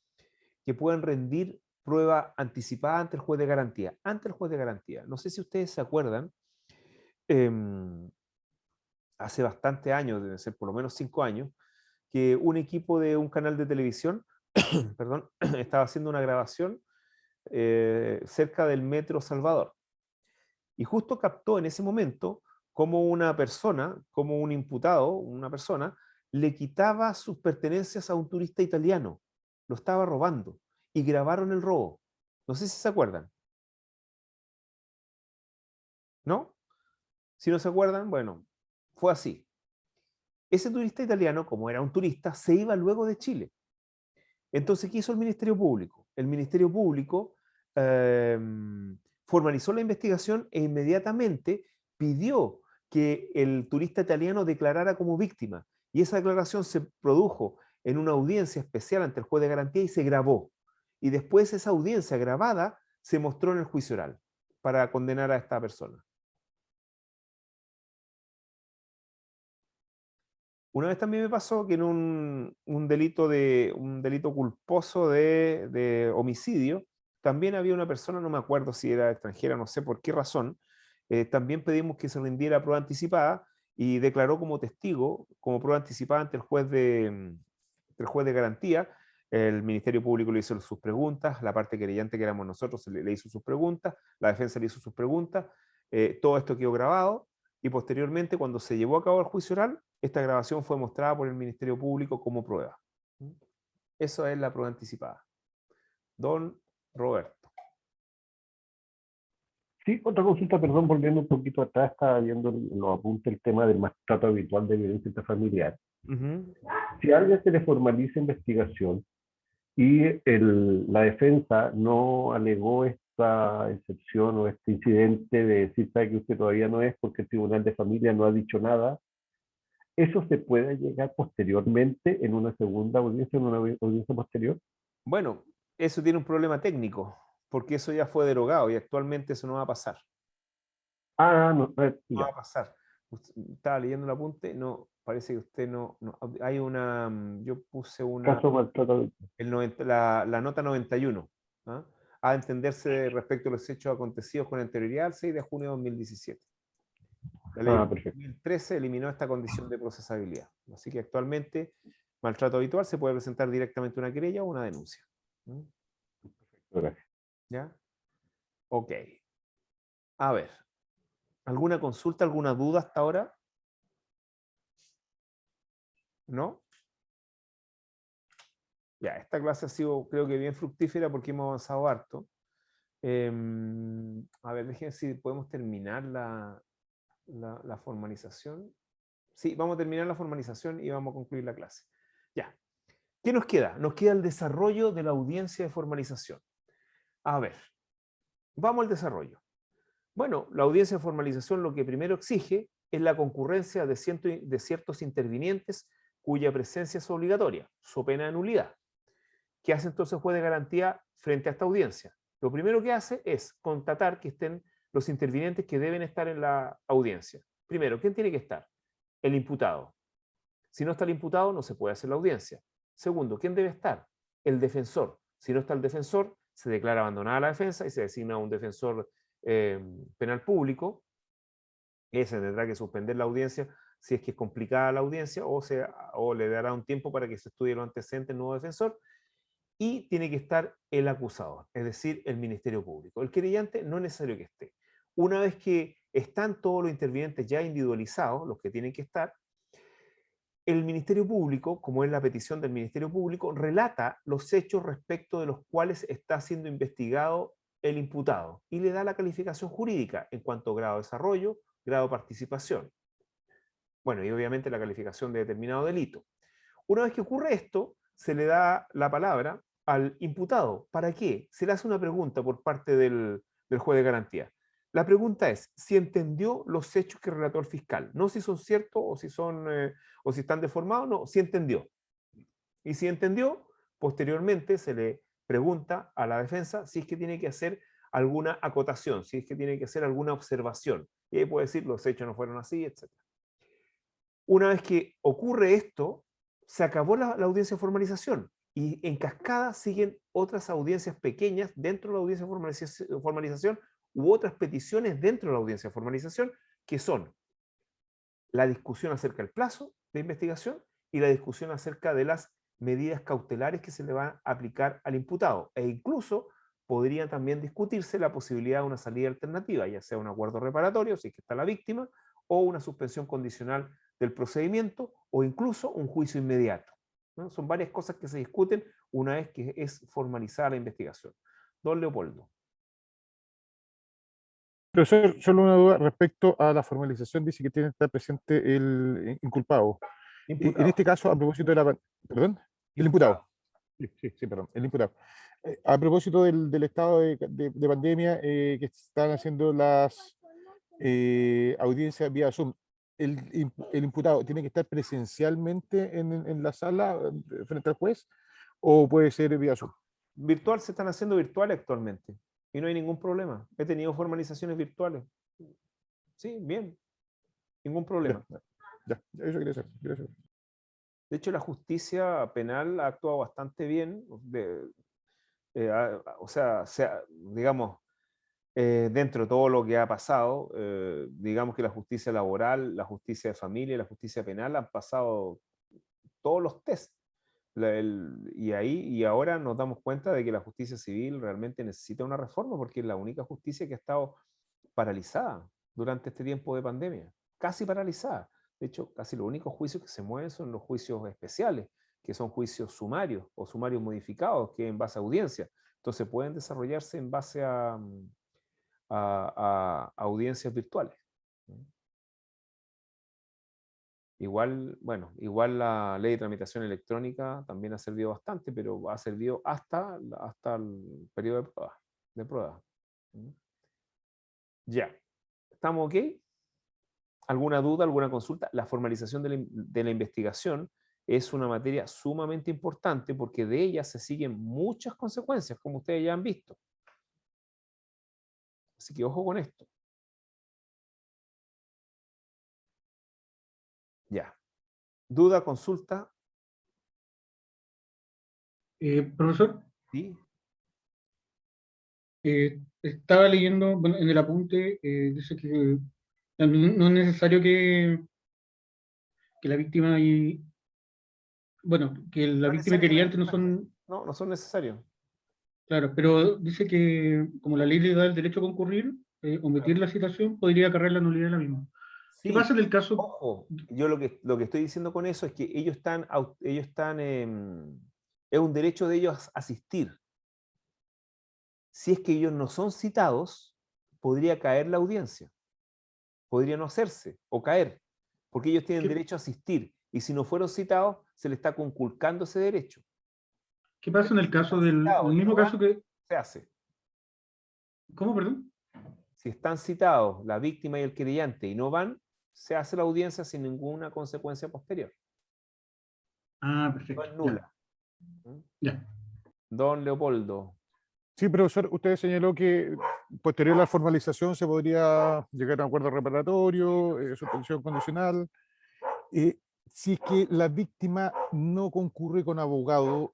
que puedan rendir prueba anticipada ante el juez de garantía. Ante el juez de garantía. No sé si ustedes se acuerdan, hace bastante años, deben ser por lo menos 5 años, que un equipo de un canal de televisión perdón, estaba haciendo una grabación cerca del Metro Salvador. Y justo captó en ese momento como una persona, como un imputado, una persona, le quitaba sus pertenencias a un turista italiano. Lo estaba robando. Y grabaron el robo. No sé si se acuerdan. ¿No? Si no se acuerdan, bueno, fue así. Ese turista italiano, como era un turista, se iba luego de Chile. Entonces, ¿qué hizo el Ministerio Público? El Ministerio Público formalizó la investigación e inmediatamente pidió que el turista italiano declarara como víctima. Y esa declaración se produjo en una audiencia especial ante el juez de garantía y se grabó. Y después esa audiencia grabada se mostró en el juicio oral para condenar a esta persona. Una vez también me pasó que en un delito culposo de homicidio, también había una persona, no me acuerdo si era extranjera, no sé por qué razón, también pedimos que se rindiera prueba anticipada y declaró como testigo, como prueba anticipada ante el juez de garantía. El Ministerio Público le hizo sus preguntas, la parte querellante que éramos nosotros le hizo sus preguntas, la defensa le hizo sus preguntas, todo esto quedó grabado y posteriormente cuando se llevó a cabo el juicio oral, esta grabación fue mostrada por el Ministerio Público como prueba. Eso es la prueba anticipada. Don Roberto. Sí, otra consulta, perdón, volviendo un poquito atrás, estaba viendo los apuntes el tema del maltrato habitual de violencia intrafamiliar. Si a alguien se le formaliza investigación y la defensa no alegó esta excepción o este incidente de decir, sabe que usted todavía no es porque el Tribunal de Familia no ha dicho nada, ¿eso se puede llegar posteriormente en una segunda audiencia, en una audiencia posterior? Bueno, eso tiene un problema técnico, porque eso ya fue derogado y actualmente eso no va a pasar. No, no va a pasar. Estaba leyendo el apunte, no, parece que usted no hay una, yo puse una, caso maltrato. la nota 91, ¿ah? A entenderse respecto a los hechos acontecidos con anterioridad al 6 de junio de 2017. La ley de 2013 eliminó esta condición de procesabilidad. Así que actualmente, maltrato habitual se puede presentar directamente una querella o una denuncia. Gracias. ¿Ya? Ok. A ver. ¿Alguna consulta, alguna duda hasta ahora? ¿No? Ya, esta clase ha sido, creo que bien fructífera porque hemos avanzado harto. A ver, déjenme si podemos terminar la formalización. Sí, vamos a terminar la formalización y vamos a concluir la clase. Ya. ¿Qué nos queda? Nos queda el desarrollo de la audiencia de formalización. A ver, vamos al desarrollo. Bueno, la audiencia de formalización lo que primero exige es la concurrencia de ciertos intervinientes cuya presencia es obligatoria, so pena de nulidad. ¿Qué hace entonces el juez de garantía frente a esta audiencia? Lo primero que hace es constatar que estén los intervinientes que deben estar en la audiencia. Primero, ¿quién tiene que estar? El imputado. Si no está el imputado, no se puede hacer la audiencia. Segundo, ¿quién debe estar? El defensor. Si no está el defensor, se declara abandonada la defensa y se designa un defensor penal público. Ese tendrá que suspender la audiencia si es que es complicada la audiencia o le dará un tiempo para que se estudie los antecedentes del nuevo defensor. Y tiene que estar el acusador, es decir, el Ministerio Público. El querellante no es necesario que esté. Una vez que están todos los intervinientes ya individualizados, los que tienen que estar, el Ministerio Público, como es la petición del Ministerio Público, relata los hechos respecto de los cuales está siendo investigado el imputado y le da la calificación jurídica en cuanto a grado de desarrollo, grado de participación. Bueno, y obviamente la calificación de determinado delito. Una vez que ocurre esto, se le da la palabra al imputado. ¿Para qué? Se le hace una pregunta por parte del juez de garantía. La pregunta es si entendió los hechos que relató el fiscal. No si son ciertos o si están deformados, no, si entendió. Y si entendió, posteriormente se le pregunta a la defensa si es que tiene que hacer alguna acotación, si es que tiene que hacer alguna observación. Y ahí puede decir, los hechos no fueron así, etc. Una vez que ocurre esto, se acabó la audiencia de formalización y en cascada siguen otras audiencias pequeñas dentro de la audiencia de formalización u otras peticiones dentro de la audiencia de formalización que son la discusión acerca del plazo de investigación y la discusión acerca de las medidas cautelares que se le van a aplicar al imputado. E incluso podría también discutirse la posibilidad de una salida alternativa, ya sea un acuerdo reparatorio, si es que está la víctima, o una suspensión condicional del procedimiento, o incluso un juicio inmediato, ¿no? Son varias cosas que se discuten una vez que es formalizada la investigación. Don Leopoldo. Profesor, solo una duda respecto a la formalización. Dice que tiene que estar presente el inculpado. En este caso, a propósito de la... ¿Perdón? El imputado. Sí, perdón, el imputado. A propósito del estado de pandemia que están haciendo las audiencias vía Zoom, ¿el imputado tiene que estar presencialmente en la sala frente al juez o puede ser vía Zoom? Virtual, se están haciendo virtuales actualmente y no hay ningún problema. He tenido formalizaciones virtuales. Sí, bien. Ningún problema. Eso quería saber. De hecho, la justicia penal ha actuado bastante bien. O sea, digamos, dentro de todo lo que ha pasado, digamos que la justicia laboral, la justicia de familia y la justicia penal han pasado todos los tests. Y ahora nos damos cuenta de que la justicia civil realmente necesita una reforma porque es la única justicia que ha estado paralizada durante este tiempo de pandemia, casi paralizada. De hecho, casi los únicos juicios que se mueven son los juicios especiales, que son juicios sumarios o sumarios modificados, que en base a audiencia. Entonces pueden desarrollarse en base a audiencias virtuales. Igual, bueno, igual la ley de tramitación electrónica también ha servido bastante, pero ha servido hasta el periodo de prueba. Ya. ¿Estamos ok? ¿Alguna duda, alguna consulta? La formalización de la investigación es una materia sumamente importante porque de ella se siguen muchas consecuencias, como ustedes ya han visto. Así que ojo con esto. Ya. ¿Duda, consulta? Profesor, Sí. estaba leyendo, bueno, en el apunte, dice que no es necesario que la víctima y, bueno, que la No víctima y querellante no necesariamente. son, No son necesarios. claro, pero dice que como la ley le da el derecho a concurrir, omitir la citación podría acarrear la nulidad de la misma. ¿Qué Sí, pasa en el caso? ojo, yo lo que estoy diciendo con eso es que es un derecho de ellos asistir. Si es que ellos no son citados, podría caer la audiencia, podría no hacerse o caer, porque ellos tienen derecho a asistir, y si no fueron citados, se les está conculcando ese derecho. ¿Qué pasa en el caso del mismo caso que... Se hace. ¿Cómo, perdón? Si están citados la víctima y el querellante y no van, se hace la audiencia sin ninguna consecuencia posterior. Ah, perfecto. No es nula. Ya. Don Leopoldo. Sí, profesor, usted señaló que posterior a la formalización se podría llegar a un acuerdo reparatorio, suspensión condicional. Si es que la víctima no concurre con abogado,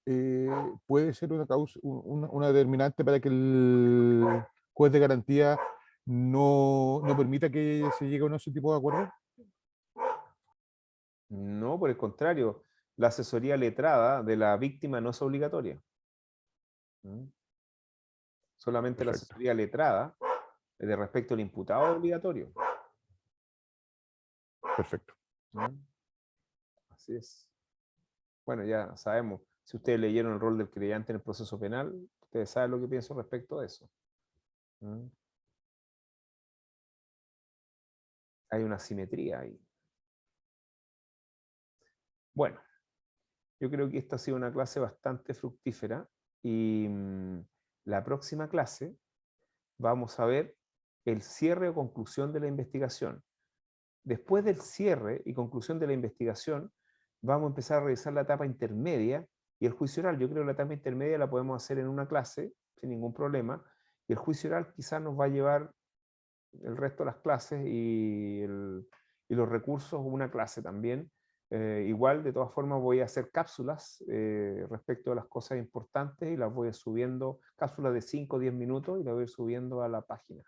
puede ser una causa, una determinante para que el juez de garantía no permita que se llegue a ese tipo de acuerdo. No, por el contrario, la asesoría letrada de la víctima no es obligatoria. Solamente la asesoría letrada de respecto al imputado es obligatorio. Perfecto. Así es. Bueno, ya sabemos, si ustedes leyeron el rol del querellante en el proceso penal, ustedes saben lo que pienso respecto a eso. Hay una simetría ahí. Bueno, yo creo que esta ha sido una clase bastante fructífera y la próxima clase vamos a ver el cierre o conclusión de la investigación. Después del cierre y conclusión de la investigación, vamos a empezar a revisar la etapa intermedia y el juicio oral. Yo creo que la etapa intermedia la podemos hacer en una clase sin ningún problema y el juicio oral quizás nos va a llevar el resto de las clases y los recursos una clase también. Igual, de todas formas, voy a hacer cápsulas respecto a las cosas importantes y las voy subiendo, cápsulas de 5 o 10 minutos y las voy subiendo a la página,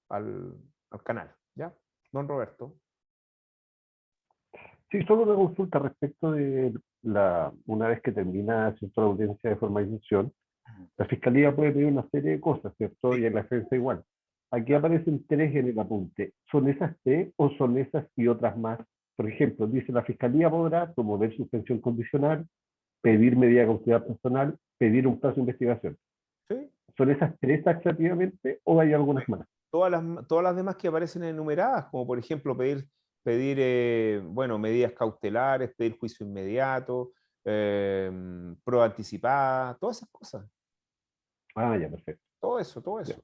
al canal. ¿Ya? Don Roberto. Sí, solo una consulta respecto de una vez que termina, ¿cierto?, la audiencia de formalización, la Fiscalía puede pedir una serie de cosas, ¿cierto? Y en la defensa igual. Aquí aparecen 3 en el apunte. ¿Son esas 3 o son esas y otras más? Por ejemplo, dice la Fiscalía podrá promover suspensión condicional, pedir medida de cautelar personal, pedir un plazo de investigación. ¿Sí? ¿Son esas 3 taxativamente o hay algunas más? Todas las demás que aparecen enumeradas, como por ejemplo pedir bueno, medidas cautelares, pedir juicio inmediato, prueba anticipada, todas esas cosas. Ah, ya, perfecto. Todo eso, todo Ya. eso.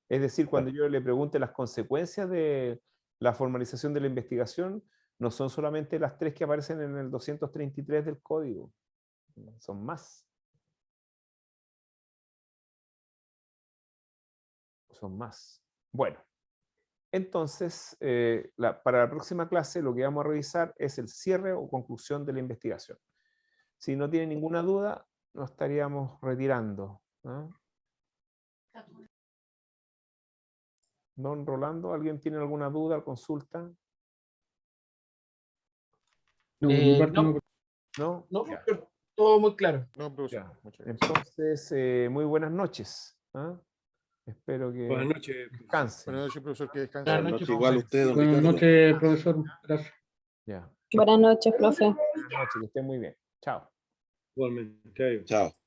Es decir, cuando yo le pregunte las consecuencias de la formalización de la investigación, no son solamente las 3 que aparecen en el 233 del código, son más. Son más. Bueno, entonces, para la próxima clase lo que vamos a revisar es el cierre o conclusión de la investigación. Si no tiene ninguna duda, nos estaríamos retirando, ¿no? Don Rolando, ¿alguien tiene alguna duda o consulta? No, por mi parte no, no. ¿No? no, Ya, pero todo muy claro. No, profesor, ya. muchas gracias. Entonces, muy buenas noches. ¿Ah? Espero Buenas que noches. descansen. Buenas noches, profesor, que descanse. Buenas Buenas noches, noches, igual profesor. usted, don Buenas Ricardo. noches, profesor. Gracias. Ya. Buenas noches, profe. Buenas noches, que estén muy bien. Chao. Igualmente. Adiós. Chao.